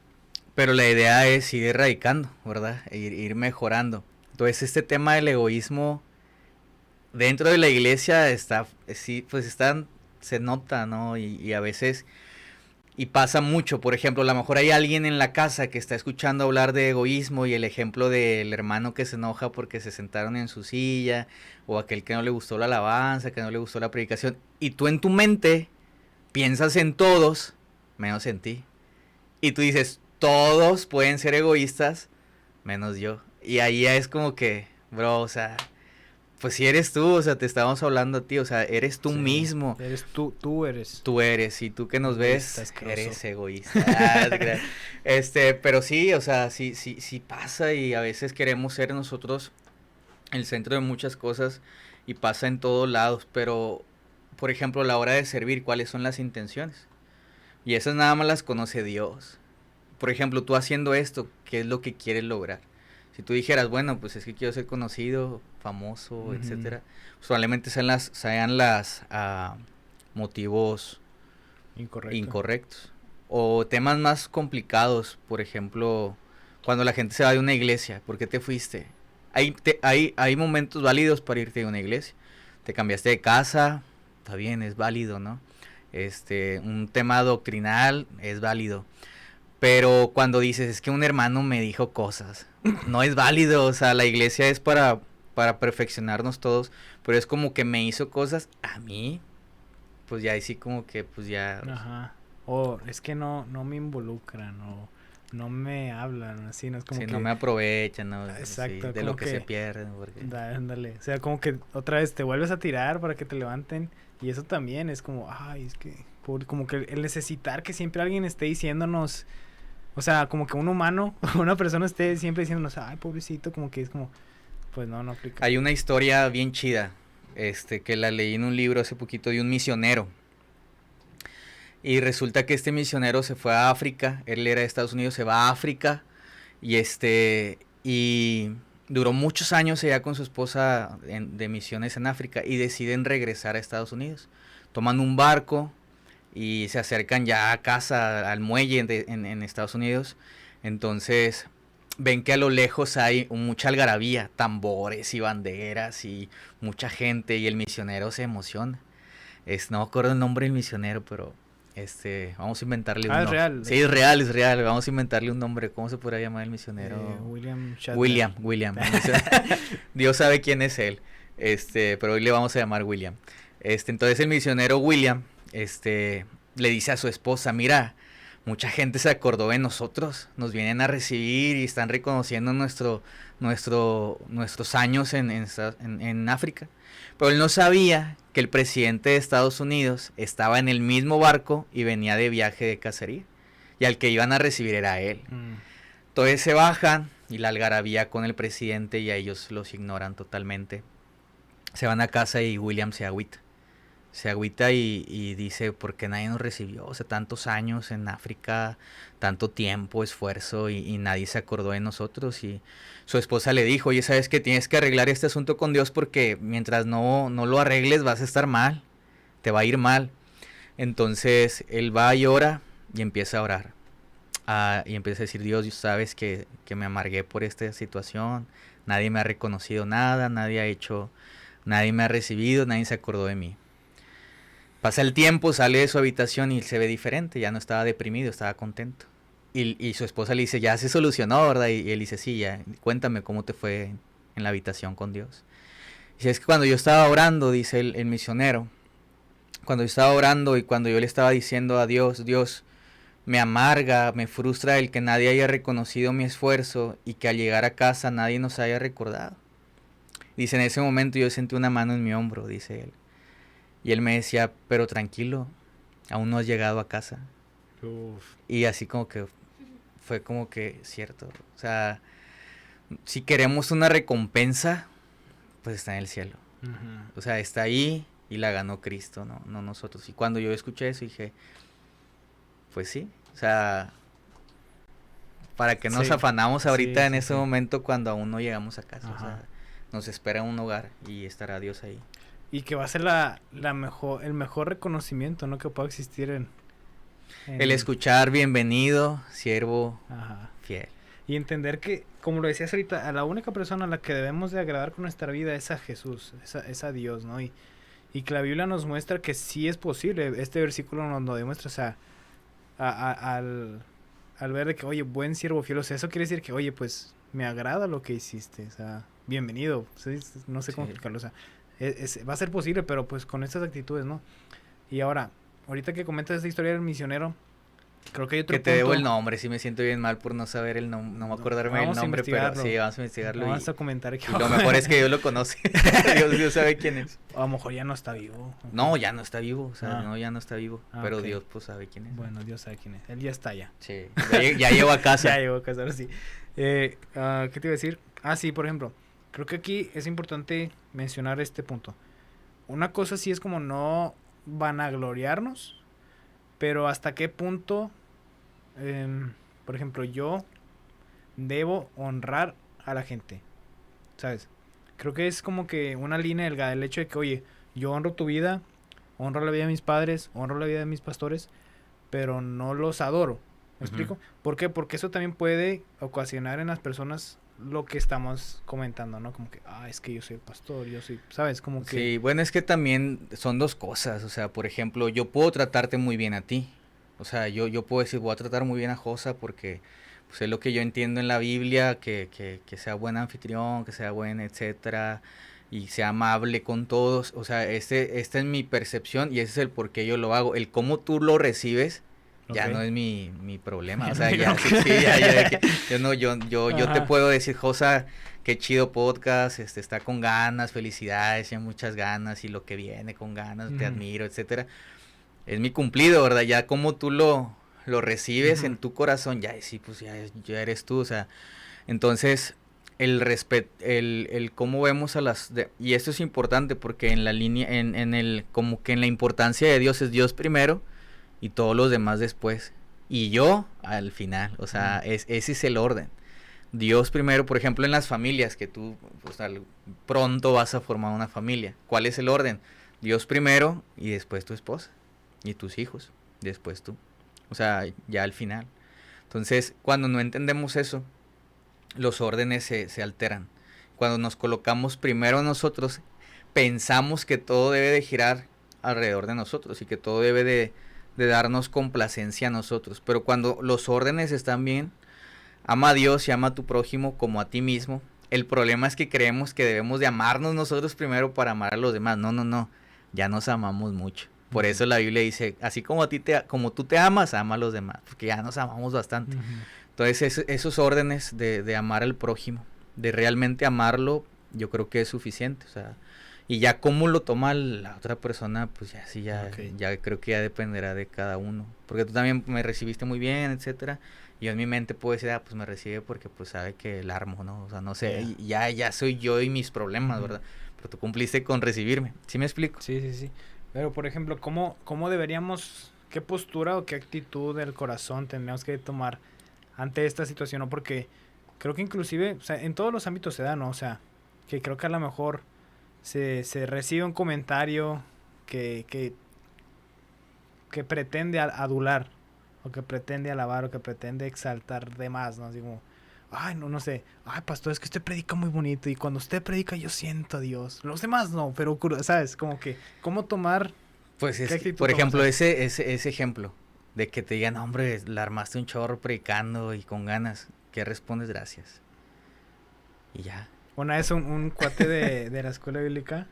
pero la idea es ir erradicando, ¿verdad? Ir mejorando. Entonces este tema del egoísmo dentro de la iglesia sí, pues se nota, ¿no? Y a veces, y pasa mucho, por ejemplo, a lo mejor hay alguien en la casa que está escuchando hablar de egoísmo y el ejemplo del hermano que se enoja porque se sentaron en su silla, o aquel que no le gustó la alabanza, que no le gustó la predicación, y tú en tu mente piensas en todos, menos en ti. Y tú dices, todos pueden ser egoístas, menos yo. Y ahí ya es como que, bro, o sea, pues si eres tú, o sea, te estamos hablando a ti, o sea, eres tú mismo. Eres tú eres. Tú eres, y tú que nos ves, eres egoísta. Pero sí, o sea, sí pasa y a veces queremos ser nosotros el centro de muchas cosas y pasa en todos lados, pero, por ejemplo, a la hora de servir, ¿cuáles son las intenciones? Y esas nada más las conoce Dios. Por ejemplo, tú haciendo esto, ¿qué es lo que quieres lograr? Si tú dijeras, bueno, pues es que quiero ser conocido, famoso, etcétera, pues probablemente sean las motivos incorrectos. O temas más complicados, por ejemplo, cuando la gente se va de una iglesia, ¿por qué te fuiste? Hay momentos válidos para irte de una iglesia. Te cambiaste de casa, está bien, es válido, ¿no? un tema doctrinal es válido. Pero cuando dices, es que un hermano me dijo cosas, no es válido. O sea, la iglesia es para perfeccionarnos todos, pero es como que me hizo cosas a mí, pues ya así como que, pues ya. Ajá. O es que no me involucran, o no me hablan, así, no es como Sí, que... no me aprovechan, ¿no? Exacto, Sí, de lo que se pierden. Porque... Ándale, o sea, como que otra vez te vuelves a tirar para que te levanten, y eso también es como, ay, es que, como que el necesitar que siempre alguien esté diciéndonos, o sea, como que un humano, una persona esté siempre diciéndonos, ay, pobrecito, como que es como, pues no aplica. Hay una historia bien chida, que la leí en un libro hace poquito de un misionero. Y resulta que este misionero se fue a África, él era de Estados Unidos, se va a África y y duró muchos años allá con su esposa de misiones en África y deciden regresar a Estados Unidos. Toman un barco y se acercan ya a casa, al muelle en Estados Unidos. Entonces ven que a lo lejos hay mucha algarabía, tambores y banderas y mucha gente, y el misionero se emociona. No me acuerdo el nombre del misionero, pero vamos a inventarle un es nombre. real. Sí, es real. Vamos a inventarle un nombre. ¿Cómo se podrá llamar el misionero? William Shatner. William. Dios sabe quién es él. Pero hoy le vamos a llamar William. Entonces el misionero William, le dice a su esposa, mira, mucha gente se acordó de nosotros, nos vienen a recibir y están reconociendo nuestros años en África. Pero él no sabía que el presidente de Estados Unidos estaba en el mismo barco y venía de viaje de cacería. Y al que iban a recibir era él. Entonces se bajan y la algarabía con el presidente y a ellos los ignoran totalmente. Se van a casa y William se agüita. Se agüita y dice, ¿por qué nadie nos recibió? O sea, tantos años en África, tanto tiempo, esfuerzo y nadie se acordó de nosotros. Y su esposa le dijo, oye, ¿sabes qué? Tienes que arreglar este asunto con Dios porque mientras no lo arregles vas a estar mal, te va a ir mal. Entonces él va y ora y empieza a orar. Y empieza a decir, Dios, sabes que me amargué por esta situación, nadie me ha reconocido nada, nadie me ha recibido, nadie se acordó de mí. Pasa el tiempo, sale de su habitación y se ve diferente, ya no estaba deprimido, estaba contento. Y su esposa le dice, ya se solucionó, ¿verdad? Y él dice, sí, ya, cuéntame cómo te fue en la habitación con Dios. Dice, es que cuando yo estaba orando, dice el misionero, cuando yo estaba orando y cuando yo le estaba diciendo a Dios, Dios, me amarga, me frustra el que nadie haya reconocido mi esfuerzo y que al llegar a casa nadie nos haya recordado. Dice, en ese momento yo sentí una mano en mi hombro, dice él. Y él me decía, pero tranquilo, aún no has llegado a casa. Uf. Y así como que fue como que cierto. O sea, si queremos una recompensa, pues está en el cielo. O sea, está ahí y la ganó Cristo, no nosotros. Y cuando yo escuché eso dije, pues sí, o sea, ¿para qué nos afanamos ahorita en ese momento cuando aún no llegamos a casa? O sea, nos espera un hogar y estará Dios ahí. Y que va a ser el mejor reconocimiento, ¿no? Que pueda existir en el escuchar, bienvenido, siervo fiel. Y entender que, como lo decías ahorita, a la única persona a la que debemos de agradar con nuestra vida es a Jesús, es a Dios, ¿no? Y que la Biblia nos muestra que sí es posible. Este versículo nos lo demuestra, o sea, al ver de que, oye, buen siervo fiel, o sea, eso quiere decir que, oye, pues, me agrada lo que hiciste, o sea, bienvenido, no sé cómo explicarlo, o sea, va a ser posible, pero pues con estas actitudes, ¿no? Y ahorita que comentas esta historia del misionero, creo que hay otro que te punto. debo el nombre, sí me siento bien mal por no saber el nombre, no me acordarme del nombre, pero sí, vamos a investigarlo. Vamos a comentar aquí. Y lo mejor es que Dios lo conoce, Dios sabe quién es. A lo mejor ya no está vivo. No, ya no está vivo, o sea, ya no está vivo, pero okay. Dios pues sabe quién es. Bueno, Dios sabe quién es, él ya está allá. Sí, ya llegó a casa. Ya llegó a casa, ahora sí. ¿Qué te iba a decir? Sí, por ejemplo, creo que aquí es importante mencionar este punto. Una cosa sí es como no vanagloriarnos, pero hasta qué punto, por ejemplo, yo debo honrar a la gente, ¿sabes? Creo que es como que una línea delgada, el hecho de que, oye, yo honro tu vida, honro la vida de mis padres, honro la vida de mis pastores, pero no los adoro. ¿Me explico? ¿Por qué? Porque eso también puede ocasionar en las personas lo que estamos comentando, ¿no? Como que, es que yo soy el pastor, yo soy, ¿sabes? Como que... Sí, bueno, es que también son dos cosas, o sea, por ejemplo, yo puedo tratarte muy bien a ti, o sea, yo puedo decir, voy a tratar muy bien a Josa porque pues, es lo que yo entiendo en la Biblia, que sea buen anfitrión, que sea buen, etcétera, y sea amable con todos, o sea, esta es mi percepción y ese es el por qué yo lo hago, el cómo tú lo recibes ya no Ok. es mi problema, o No, sea, ya, ok. sí, sí, ya de que yo no, yo te Ajá. puedo decir, Josa, qué chido podcast, está con ganas, felicidades, tiene muchas ganas y lo que viene con ganas, te Ujú, admiro, etcétera. Es mi cumplido, ¿verdad? Ya como tú lo recibes ujú, en tu corazón, ya sí, pues ya eres tú, o sea, entonces el respeto, el cómo vemos a y esto es importante porque en la línea, en el, como que en la importancia de Dios es Dios primero y todos los demás después. Y yo al final, o sea, ujú. ese es el orden. Dios primero, por ejemplo, en las familias, que tú pues, pronto vas a formar una familia. ¿Cuál es el orden? Dios primero y después tu esposa y tus hijos, después tú. O sea, ya al final. Entonces, cuando no entendemos eso, los órdenes se alteran. Cuando nos colocamos primero nosotros, pensamos que todo debe de girar alrededor de nosotros y que todo debe de darnos complacencia a nosotros. Pero cuando los órdenes están bien, ama a Dios y ama a tu prójimo como a ti mismo. El problema es que creemos que debemos de amarnos nosotros primero para amar a los demás. No, no, no. Ya nos amamos mucho. Por Ujú, eso la Biblia dice, así como como tú te amas, ama a los demás, porque ya nos amamos bastante. ujú. Entonces, esos órdenes de amar al prójimo, de realmente amarlo, yo creo que es suficiente. O sea, y ya cómo lo toma la otra persona, pues ya sí, Ok. ya creo que ya dependerá de cada uno. Porque tú también me recibiste muy bien, etcétera. Y yo en mi mente puedo decir, pues me recibe porque pues sabe que la armo, ¿no? O sea, no sé, Ya. ya soy yo y mis problemas, Ujú. ¿verdad? Pero tú cumpliste con recibirme. ¿Sí me explico? Sí, sí, sí. Pero, por ejemplo, ¿cómo deberíamos, qué postura o qué actitud del corazón tendríamos que tomar ante esta situación? ¿No? Porque creo que inclusive, o sea, en todos los ámbitos se da, ¿no? O sea, que creo que a lo mejor se recibe un comentario que, que, que pretende adular, o que pretende alabar, o que pretende exaltar de más, ¿no? Así como, no, no sé, pastor, es que usted predica muy bonito, y cuando usted predica yo siento a Dios. Los demás no, pero, ¿sabes? Como que, ¿cómo tomar, Pues qué es que, actitud por tomas ejemplo, ahí? ese ejemplo de que te digan, hombre, la armaste un chorro predicando y con ganas. ¿Qué respondes? Gracias. Y ya. Una vez un cuate de la escuela bíblica,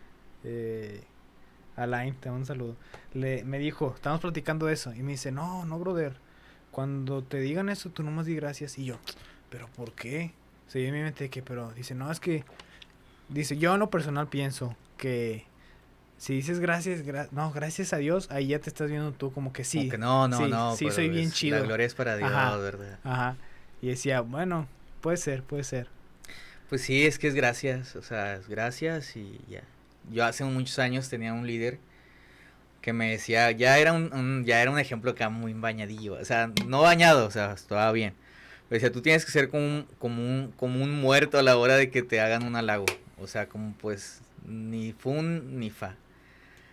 eh, Alain, te mando un saludo, me dijo, estamos platicando de eso, y me dice, no, no, brother, cuando te digan eso, tú nomás di gracias, y yo, ¿pero por qué? O sea, yo en mi mente que, pero, dice, no, es que, dice, yo en lo personal pienso que si dices gracias, no, gracias a Dios, ahí ya te estás viendo tú como que Como que sí, no, no, sí, no, sí, soy pero bien la chido, gloria es para Dios, ajá, ¿verdad? ajá, y decía, bueno, puede ser, puede ser. Pues sí, es que es gracias, o sea, es gracias y ya. Yo hace muchos años tenía un líder que me decía, ya era un ejemplo acá muy bañadillo, o sea, no bañado, o sea, estaba bien. Pero decía, tú tienes que ser como un muerto a la hora de que te hagan un halago, o sea, como pues ni fun ni fa.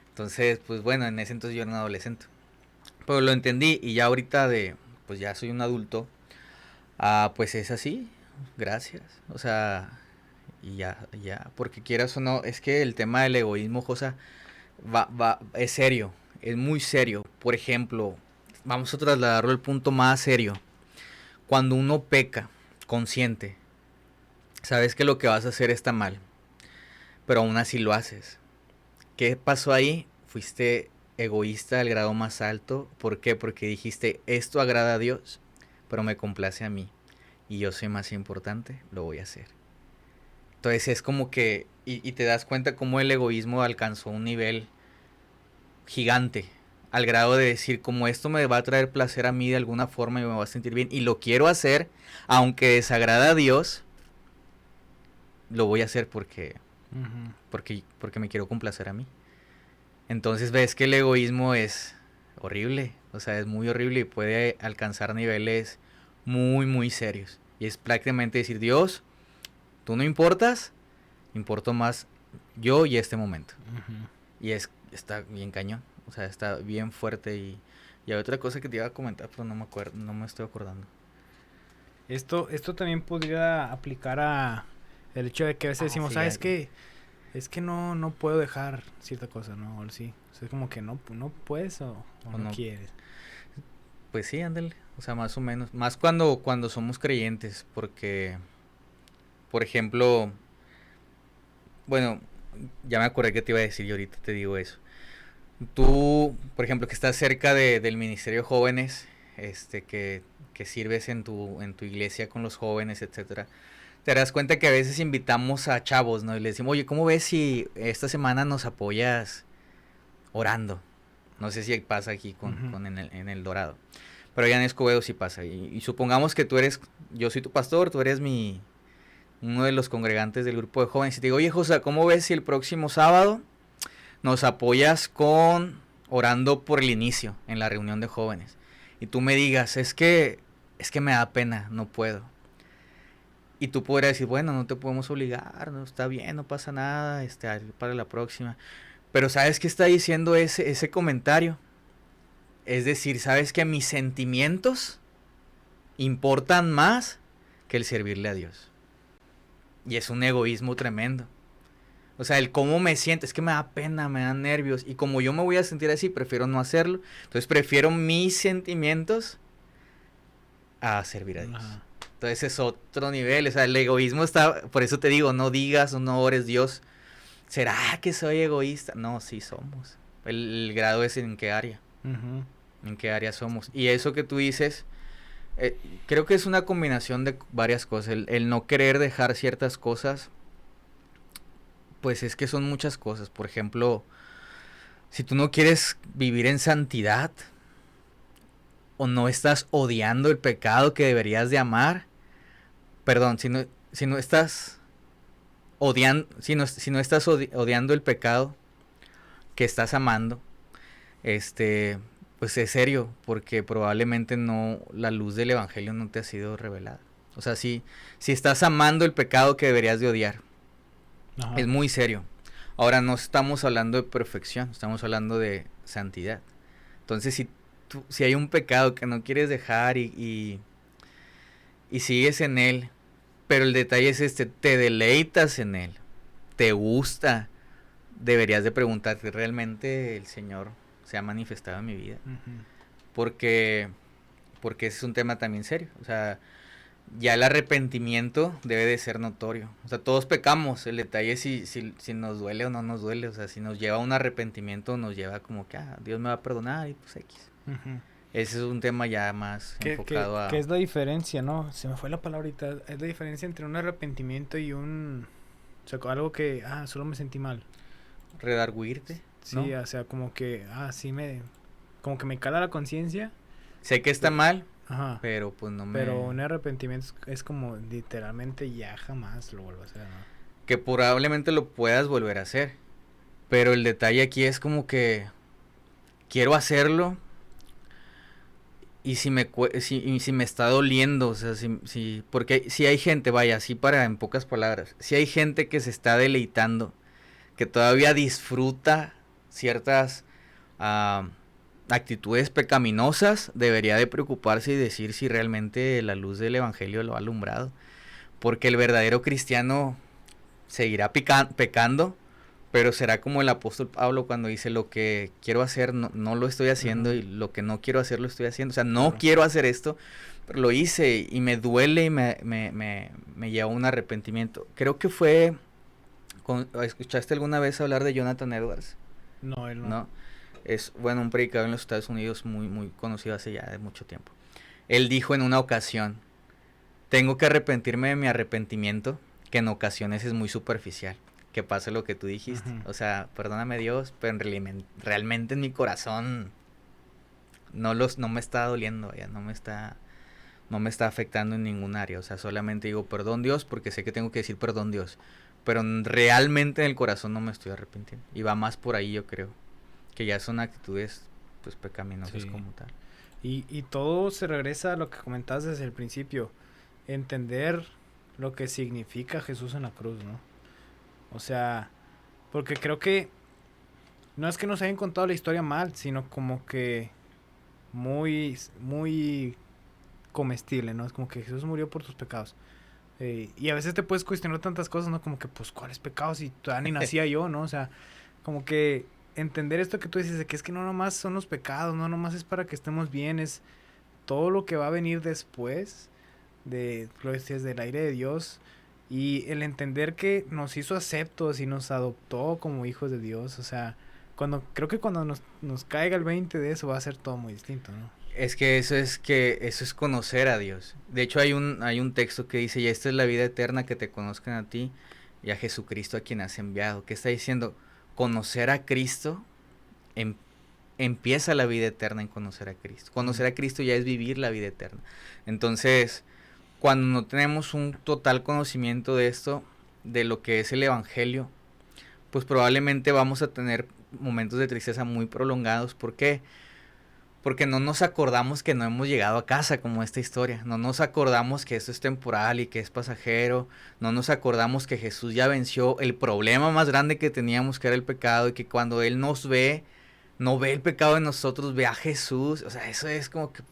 Entonces, pues bueno, en ese entonces yo era un adolescente. Pero lo entendí y ya ahorita pues ya soy un adulto, pues es así, gracias. O sea, y ya, porque quieras o no, es que el tema del egoísmo, Josa, es serio, es muy serio. Por ejemplo, vamos a trasladarlo al punto más serio. Cuando uno peca, consciente, sabes que lo que vas a hacer está mal, pero aún así lo haces. ¿Qué pasó ahí? Fuiste egoísta al grado más alto. ¿Por qué? Porque dijiste, esto agrada a Dios, pero me complace a mí. Y yo soy más importante, lo voy a hacer. Entonces es como que, y te das cuenta cómo el egoísmo alcanzó un nivel gigante, al grado de decir, como esto me va a traer placer a mí de alguna forma y me va a sentir bien, y lo quiero hacer, aunque desagrada a Dios, lo voy a hacer Ujú. porque me quiero complacer a mí. Entonces ves que el egoísmo es horrible, o sea, es muy horrible y puede alcanzar niveles muy serios. Y es prácticamente decir, Dios, tú no importas, importo más yo y este momento. Ujú. Y está bien cañón, o sea, está bien fuerte y hay otra cosa que te iba a comentar, pero no me acuerdo, no me estoy acordando. Esto también podría aplicar a el hecho de que a veces decimos, sí, ¿sabes qué? Es que no puedo dejar cierta cosa, ¿no? O sí. O sea, es como que no puedes o no no. quieres. Pues sí, ándale. O sea, más o menos. Más cuando somos creyentes, porque, por ejemplo, bueno, ya me acordé que te iba a decir y ahorita te digo eso. Tú, por ejemplo, que estás cerca del Ministerio de Jóvenes, que sirves en tu iglesia con los jóvenes, etcétera, te das cuenta que a veces invitamos a chavos, ¿no? Y les decimos, oye, ¿cómo ves si esta semana nos apoyas orando? No sé si pasa aquí Ujú. en el Dorado. Pero allá en Escobedo sí pasa. Y supongamos que yo soy tu pastor, tú eres uno de los congregantes del grupo de jóvenes. Y te digo, oye, José, ¿cómo ves si el próximo sábado nos apoyas con orando por el inicio en la reunión de jóvenes? Y tú me digas, es que me da pena, no puedo. Y tú podrías decir, bueno, no te podemos obligar, no está bien, no pasa nada, para la próxima. Pero ¿sabes qué está diciendo ese comentario? Es decir, ¿sabes que mis sentimientos importan más que el servirle a Dios? Y es un egoísmo tremendo. O sea, el cómo me siento, es que me da pena, me dan nervios. Y como yo me voy a sentir así, prefiero no hacerlo. Entonces prefiero mis sentimientos a servir a Dios. Ajá. Entonces es otro nivel. O sea, el egoísmo está, por eso te digo, no digas o no ores Dios. ¿Será que soy egoísta? No, sí somos. El grado es en qué área. Ujú. En qué área somos. Y eso que tú dices, creo que es una combinación de varias cosas. El no querer dejar ciertas cosas, pues es que son muchas cosas. Por ejemplo, si tú no quieres vivir en santidad o no estás odiando el pecado que deberías de amar, perdón, si no estás odiando, si no estás odiando el pecado que estás amando, este, pues es serio, porque probablemente no, la luz del evangelio no te ha sido revelada. O sea, si estás amando el pecado que deberías de odiar, Ajá. es muy serio. Ahora no estamos hablando de perfección, estamos hablando de santidad. Entonces, si hay un pecado que no quieres dejar y sigues en él, pero el detalle es te deleitas en él, te gusta, deberías de preguntarte, ¿realmente el Señor se ha manifestado en mi vida? Ujú. Porque, porque ese es un tema también serio. O sea, ya el arrepentimiento debe de ser notorio. O sea, todos pecamos. El detalle es si nos duele o no nos duele. O sea, si nos lleva a un arrepentimiento, nos lleva como que, Dios me va a perdonar y pues X. Ujú. Ese es un tema ya más enfocado ¿Qué a es la diferencia, no? Se me fue la palabra ahorita. Es la diferencia entre un arrepentimiento y un... O sea, algo que, solo me sentí mal. redarguirte, ¿no? Sí, o sea, como que, sí me... Como que me cala la conciencia. Sé que está pe- mal, Ajá. pero pues no Pero me... un arrepentimiento es como literalmente ya jamás lo vuelvo a hacer, ¿no? Que probablemente lo puedas volver a hacer. Pero el detalle aquí es como que quiero hacerlo y si me está doliendo, o sea, porque si hay gente, vaya, así para en pocas palabras, si hay gente que se está deleitando, que todavía disfruta ciertas ah, actitudes pecaminosas, debería de preocuparse y decir si realmente la luz del evangelio lo ha alumbrado, porque el verdadero cristiano seguirá pecando, pero será como el apóstol Pablo cuando dice lo que quiero hacer no lo estoy haciendo Ujú. y lo que no quiero hacer lo estoy haciendo. O sea, no Claro. quiero hacer esto, pero lo hice y me duele y me llevó a un arrepentimiento. Creo que fue... ¿Escuchaste alguna vez hablar de Jonathan Edwards? No, él no. ¿No? Es, bueno, un predicador en los Estados Unidos muy conocido hace ya de mucho tiempo. Él dijo en una ocasión, tengo que arrepentirme de mi arrepentimiento, que en ocasiones es muy superficial. Que pase lo que tú dijiste. Ujú. O sea, perdóname Dios, pero realmente en mi corazón no me está doliendo, ya no me está afectando en ningún área. O sea, solamente digo perdón Dios porque sé que tengo que decir perdón Dios. Pero realmente en el corazón no me estoy arrepintiendo. Y va más por ahí, yo creo. Que ya son actitudes pues pecaminosas Sí. como tal. Y todo se regresa a lo que comentabas desde el principio. Entender lo que significa Jesús en la cruz, ¿no? O sea, porque creo que no es que nos hayan contado la historia mal, sino como que muy comestible, ¿no? Es como que Jesús murió por tus pecados. Y a veces te puedes cuestionar tantas cosas, ¿no? Como que, pues, ¿cuáles pecados? Si todavía ni nacía yo, ¿no? O sea, como que entender esto que tú dices, de que es que no nomás son los pecados, no nomás es para que estemos bien, es todo lo que va a venir después de, lo decías, del aire de Dios. Y el entender que nos hizo aceptos y nos adoptó como hijos de Dios, o sea, creo que cuando nos caiga el 20 de eso va a ser todo muy distinto, ¿no? Es que eso es conocer a Dios. De hecho hay un texto que dice, y esta es la vida eterna, que te conozcan a ti y a Jesucristo a quien has enviado. ¿Qué está diciendo? Conocer a Cristo, empieza la vida eterna en conocer a Cristo. Conocer a Cristo ya es vivir la vida eterna. Entonces, cuando no tenemos un total conocimiento de esto, de lo que es el Evangelio, pues probablemente vamos a tener momentos de tristeza muy prolongados. ¿Por qué? Porque no nos acordamos que no hemos llegado a casa, como esta historia. No nos acordamos que esto es temporal y que es pasajero. No nos acordamos que Jesús ya venció el problema más grande que teníamos, que era el pecado, y que cuando Él nos ve, no ve el pecado en nosotros, ve a Jesús. O sea, eso es como que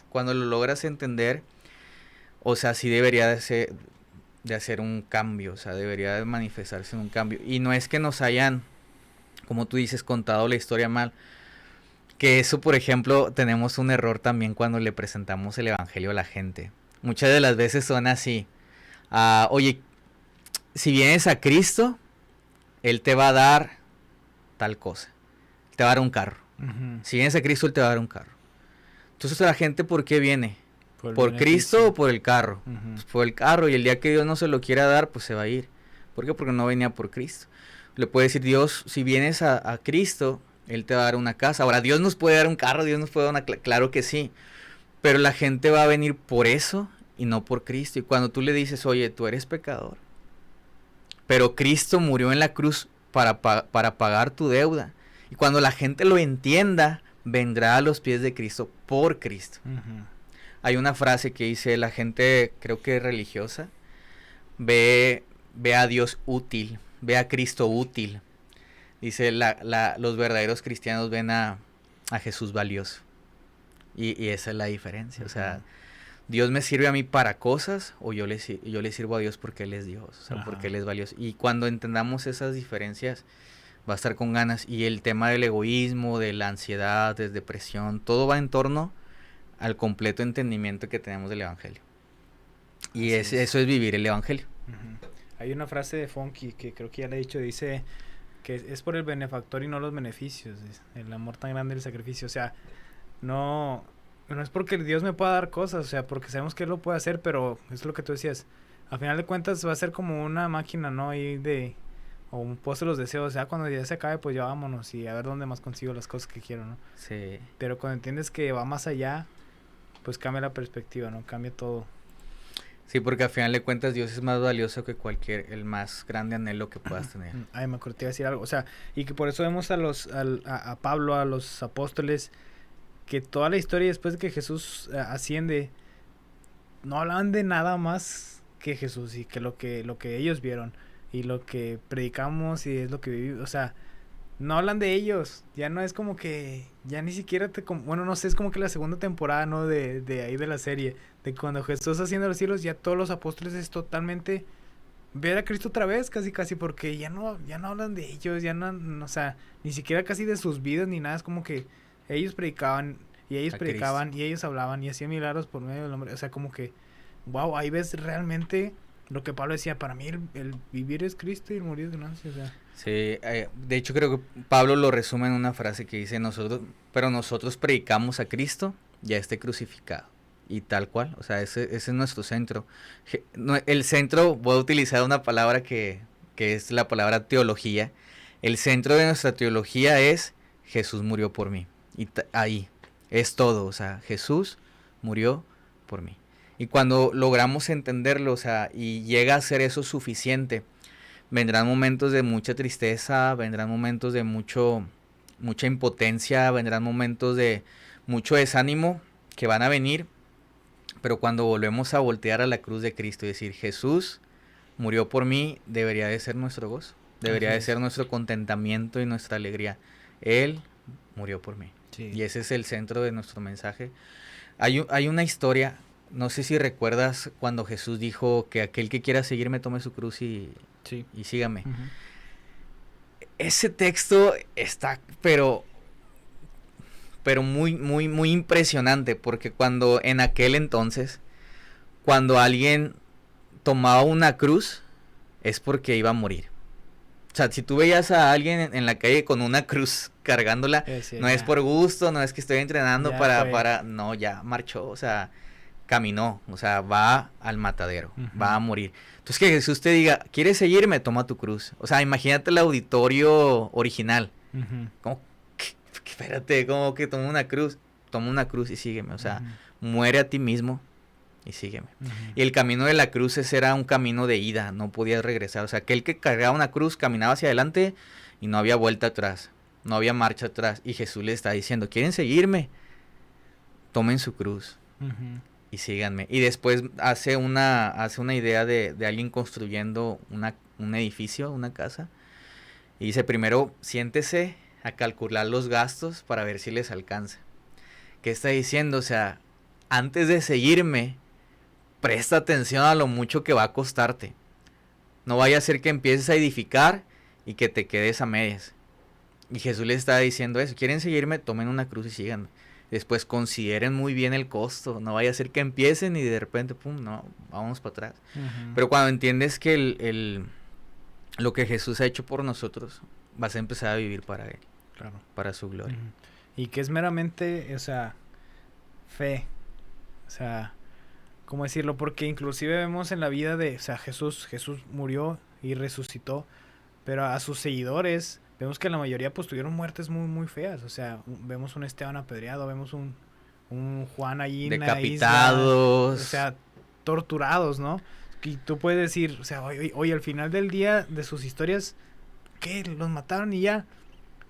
cuando lo logras entender, o sea, sí debería de hacer un cambio, o sea, debería de manifestarse en un cambio. Y no es que nos hayan, como tú dices, contado la historia mal. Que eso, por ejemplo, tenemos un error también cuando le presentamos el evangelio a la gente. Muchas de las veces son así. Oye, si vienes a Cristo, Él te va a dar tal cosa. Te va a dar un carro. Uh-huh. Si vienes a Cristo, Él te va a dar un carro. Entonces, ¿la gente por qué viene? ¿Por Cristo o por el carro? Uh-huh. Pues por el carro, y el día que Dios no se lo quiera dar, pues se va a ir. ¿Por qué? Porque no venía por Cristo. Le puede decir Dios, si vienes a Cristo, Él te va a dar una casa. Ahora, Dios nos puede dar un carro, Dios nos puede dar claro que sí. Pero la gente va a venir por eso y no por Cristo. Y cuando tú le dices, oye, tú eres pecador, pero Cristo murió en la cruz para pagar tu deuda. Y cuando la gente lo entienda, vendrá a los pies de Cristo por Cristo. Uh-huh. Hay una frase que dice, la gente, creo que religiosa, ve a Dios útil, ve a Cristo útil. Dice, los verdaderos cristianos ven a Jesús valioso. Y esa es la diferencia. Uh-huh. O sea, Dios me sirve a mí para cosas, o yo le sirvo a Dios porque Él es Dios, o sea, uh-huh, porque Él es valioso. Y cuando entendamos esas diferencias, va a estar con ganas. Y el tema del egoísmo, de la ansiedad, de depresión, todo va en torno al completo entendimiento que tenemos del Evangelio. Y eso es vivir el Evangelio. Uh-huh. Hay una frase de Funky que creo que ya le he dicho, dice que es por el benefactor y no los beneficios, el amor tan grande del sacrificio. O sea, no es porque Dios me pueda dar cosas, o sea, porque sabemos que Él lo puede hacer, pero es lo que tú decías, a final de cuentas va a ser como una máquina, ¿no? Ahí o un pozo de los deseos, o sea, cuando ya se acabe, pues ya vámonos y a ver dónde más consigo las cosas que quiero, ¿no? Sí. Pero cuando entiendes que va más allá, pues cambia la perspectiva, ¿no? Cambia todo. Sí, porque al final de cuentas Dios es más valioso que el más grande anhelo que puedas tener. Ay, me acordé de decir algo, o sea, y que por eso vemos a Pablo, a los apóstoles, que toda la historia después de que Jesús asciende, no hablaban de nada más que Jesús y que lo que ellos vieron y lo que predicamos y es lo que vivimos, o sea, no hablan de ellos, ya no es como que, ya ni siquiera bueno, no sé, es como que la segunda temporada, ¿no? De ahí de la serie, de cuando Jesús asciende a los cielos, ya todos los apóstoles es totalmente ver a Cristo otra vez, casi, porque ya no hablan de ellos, ya no, o sea, ni siquiera casi de sus vidas ni nada, es como que ellos predicaban y ellos predicaban y ellos hablaban y hacían milagros por medio del hombre, o sea, como que, wow, ahí ves realmente lo que Pablo decía, para mí el vivir es Cristo y el morir es ganancia, o sea. Sí, de hecho creo que Pablo lo resume en una frase que dice, pero nosotros predicamos a Cristo ya esté crucificado. Y tal cual, o sea, ese es nuestro centro. El centro, voy a utilizar una palabra que es la palabra teología. El centro de nuestra teología es Jesús murió por mí. Y ahí es todo, o sea, Jesús murió por mí. Y cuando logramos entenderlo, o sea, y llega a ser eso suficiente, vendrán momentos de mucha tristeza, vendrán momentos de mucha impotencia, vendrán momentos de mucho desánimo que van a venir, pero cuando volvemos a voltear a la cruz de Cristo y decir, Jesús murió por mí, debería de ser nuestro gozo, debería de ser nuestro contentamiento y nuestra alegría. Él murió por mí. Sí. Y ese es el centro de nuestro mensaje. Hay una historia no sé si recuerdas cuando Jesús dijo que aquel que quiera seguirme tome su cruz Sí. y sígame. Ujú. Ese texto está, pero muy, muy, muy impresionante, porque cuando en aquel entonces, cuando alguien tomaba una cruz, es porque iba a morir. O sea, si tú veías a alguien en la calle con una cruz cargándola, Decía, no es ya, por gusto, no es que estoy entrenando ya fue. no, ya marchó, o sea, caminó, o sea, va al matadero, Ujú. va a morir. Entonces que Jesús te diga, ¿quieres seguirme? Toma tu cruz. O sea, imagínate el auditorio original. Ujú. Como, espérate, como que toma una cruz y sígueme. O sea, Ujú. muere a ti mismo y sígueme. Ujú. Y el camino de la cruz ese era un camino de ida, no podías regresar. O sea, aquel que cargaba una cruz caminaba hacia adelante y no había vuelta atrás, no había marcha atrás. Y Jesús le está diciendo, ¿quieren seguirme? Tomen su cruz Ujú. y síganme. Y después hace una idea de alguien construyendo un edificio, una casa. Y dice, primero siéntese a calcular los gastos para ver si les alcanza. ¿Qué está diciendo? O sea, antes de seguirme, presta atención a lo mucho que va a costarte. No vaya a ser que empieces a edificar y que te quedes a medias. Y Jesús les está diciendo eso. ¿Quieren seguirme? Tomen una cruz y síganme. Después consideren muy bien el costo. No vaya a ser que empiecen y de repente, pum, no, vamos para atrás. Ujú. Pero cuando entiendes que lo que Jesús ha hecho por nosotros, vas a empezar a vivir para Él, Claro. para su gloria. Ujú. Y que es meramente, o sea, fe. O sea, ¿cómo decirlo? Porque inclusive vemos en la vida de, o sea, Jesús murió y resucitó, pero a sus seguidores vemos que la mayoría pues tuvieron muertes muy muy feas. O sea, vemos un Esteban apedreado, vemos un Juan allí en la isla, o Decapitados. sea, torturados, ¿no? Y tú puedes decir, o sea, oye, al final del día de sus historias, ¿qué? Los mataron y ya.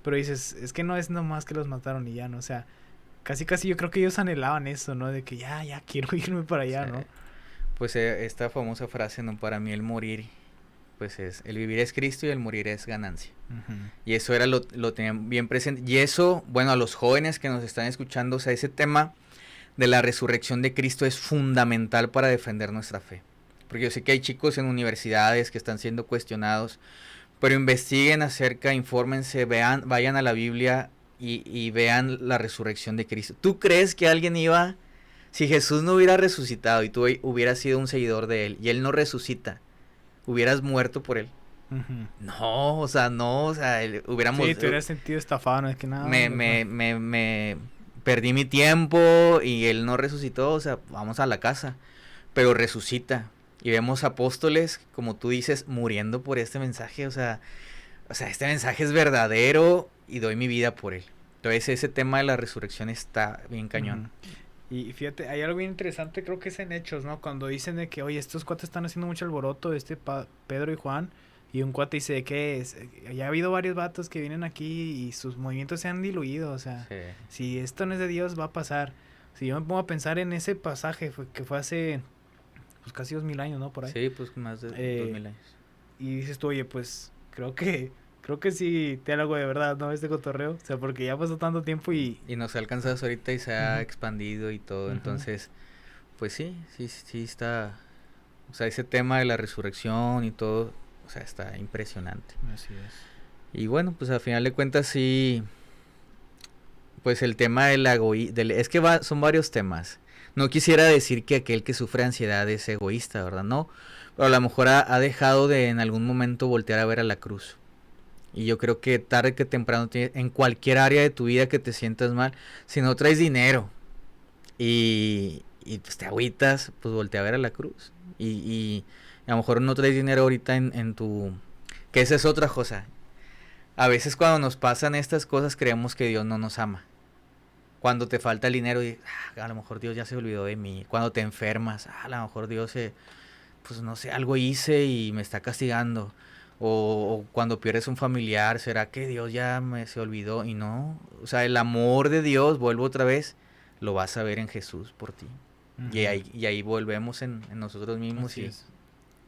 Pero dices, es que no es nomás que los mataron y ya, ¿no? O sea, casi yo creo que ellos anhelaban eso, ¿no? De que ya quiero irme para allá, Sí. ¿no? Pues esta famosa frase, ¿no? Para mí el morir, pues el vivir es Cristo y el morir es ganancia. Ujú. Y eso era lo tenían bien presente. Y eso, bueno, a los jóvenes que nos están escuchando, o sea, ese tema de la resurrección de Cristo es fundamental para defender nuestra fe. Porque yo sé que hay chicos en universidades que están siendo cuestionados, pero investiguen acerca, infórmense, vayan a la Biblia y vean la resurrección de Cristo. ¿Tú crees que alguien iba, si Jesús no hubiera resucitado y tú hubieras sido un seguidor de Él y Él no resucita, hubieras muerto por Él? Ujú. No, o sea, no, o sea, hubiéramos... Sí, te hubieras sentido estafado, no es que nada. me perdí mi tiempo y Él no resucitó, o sea, vamos a la casa, pero resucita. Y vemos apóstoles, como tú dices, muriendo por este mensaje, o sea, este mensaje es verdadero y doy mi vida por él. Entonces ese tema de la resurrección está bien cañón. Ujú. Y fíjate, hay algo bien interesante, creo que es en Hechos, ¿no? Cuando dicen de que, oye, estos cuates están haciendo mucho alboroto, Pedro y Juan, y un cuate dice que ya ha habido varios vatos que vienen aquí y sus movimientos se han diluido, o sea, Sí, si esto no es de Dios, va a pasar. Si yo me pongo a pensar en ese pasaje que fue hace, pues casi 2000 años, ¿no? Por ahí. sí, pues más de Eh, 2000 años. Y dices tú, oye, pues creo que sí te algo de verdad, ¿no? Este cotorreo. O sea, porque ya pasó tanto tiempo y... Y nos ha alcanzado ahorita y se ha Ujú. expandido y todo, Ujú. entonces, pues sí está, o sea, ese tema de la resurrección y todo, o sea, está impresionante. Así es. Y bueno, pues al final de cuentas sí, pues el tema del es que son varios temas. No quisiera decir que aquel que sufre ansiedad es egoísta, ¿verdad? No, pero a lo mejor ha dejado de en algún momento voltear a ver a la cruz. Y yo creo que tarde que temprano, en cualquier área de tu vida que te sientas mal, si no traes dinero y pues te agüitas, pues voltea a ver a la cruz. Y a lo mejor no traes dinero ahorita en tu... Que esa es otra cosa. A veces cuando nos pasan estas cosas creemos que Dios no nos ama. Cuando te falta el dinero, a lo mejor Dios ya se olvidó de mí. Cuando te enfermas, a lo mejor Dios pues no sé, algo hice y me está castigando. O cuando pierdes un familiar, ¿será que Dios ya se olvidó? Y no, o sea, el amor de Dios, vuelvo otra vez, lo vas a ver en Jesús por ti. Ujú. Y ahí volvemos en nosotros mismos Así y es.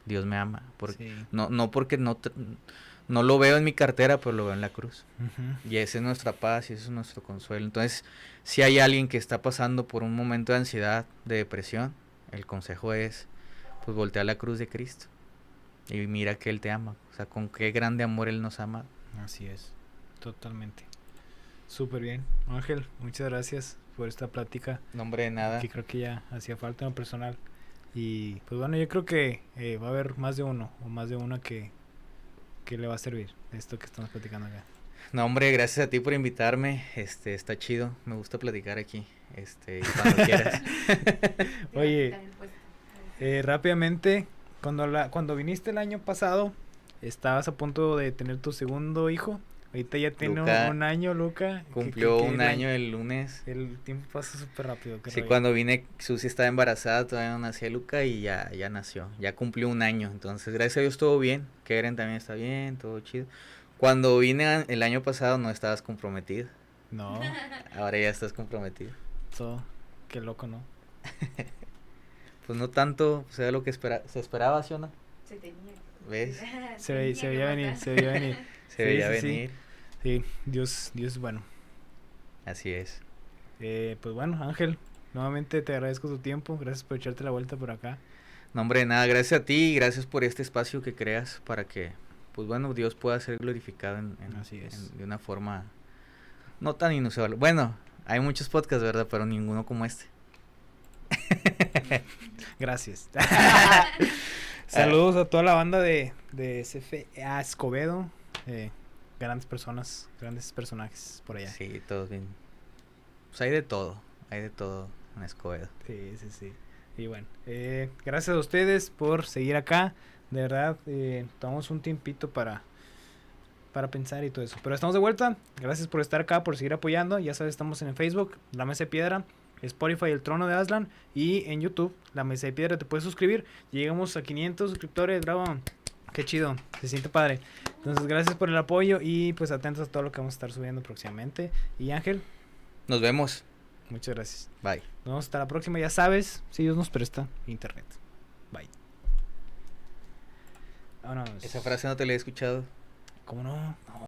Dios me ama. Sí. No porque no lo veo en mi cartera, pero lo veo en la cruz. Ujú. Y esa es nuestra paz y ese es nuestro consuelo. Entonces, si hay alguien que está pasando por un momento de ansiedad, de depresión, el consejo es, pues voltea la cruz de Cristo y mira que Él te ama. O sea, con qué grande amor Él nos ama. Así es, totalmente. Súper bien. Ángel, muchas gracias por esta plática. No, hombre, de nada. Que creo que ya hacía falta en lo personal. Y pues bueno, yo creo que va a haber más de uno o más de una que le va a servir esto que estamos platicando acá. No, hombre, gracias a ti por invitarme. Está chido. Me gusta platicar aquí. Y cuando quieras. Oye, rápidamente, cuando viniste el año pasado, estabas a punto de tener tu segundo hijo. Ahorita ya tiene un año, Luca. Cumplió un año el lunes. El tiempo pasa súper rápido. Sí, cuando vine, Susi estaba embarazada, todavía no nacía Luca y ya nació. Ya cumplió un año. Entonces, gracias a Dios, todo bien. Keren también está bien, todo chido. Cuando vine el año pasado no estabas comprometido. No. Ahora ya estás comprometido. Todo. Qué loco, ¿no? Pues no tanto, o sea, lo que se esperaba, ¿sí o no? Se tenía. ¿Ves? Se veía venir, se veía venir. Se veía venir. Sí, Dios es bueno. Así es. Pues bueno, Ángel, nuevamente te agradezco tu tiempo. Gracias por echarte la vuelta por acá. No, hombre, nada, gracias a ti y gracias por este espacio que creas para que, pues bueno, Dios pueda ser glorificado Así es. de una forma no tan inusual. Bueno, hay muchos podcasts, ¿verdad? Pero ninguno como este. Gracias. Saludos a toda la banda de CFA Escobedo. Grandes personas, grandes personajes por allá. Sí, todos bien. Pues hay de todo en Escobedo. Sí. Y bueno, gracias a ustedes por seguir acá. De verdad, tomamos un tiempito para pensar y todo eso. Pero estamos de vuelta. Gracias por estar acá, por seguir apoyando. Ya sabes, estamos en Facebook, La Mesa de Piedra, Spotify, El Trono de Aslan, y en YouTube, La Mesa de Piedra. Te puedes suscribir. Llegamos a 500 suscriptores, bravo. Qué chido, se siente padre. Entonces, gracias por el apoyo y pues atentos a todo lo que vamos a estar subiendo próximamente. Y Ángel, nos vemos. Muchas gracias. Bye. Nos vemos hasta la próxima. Ya sabes, si Dios nos presta internet. Bye. Vámonos. Esa frase no te la he escuchado. ¿Cómo no? No.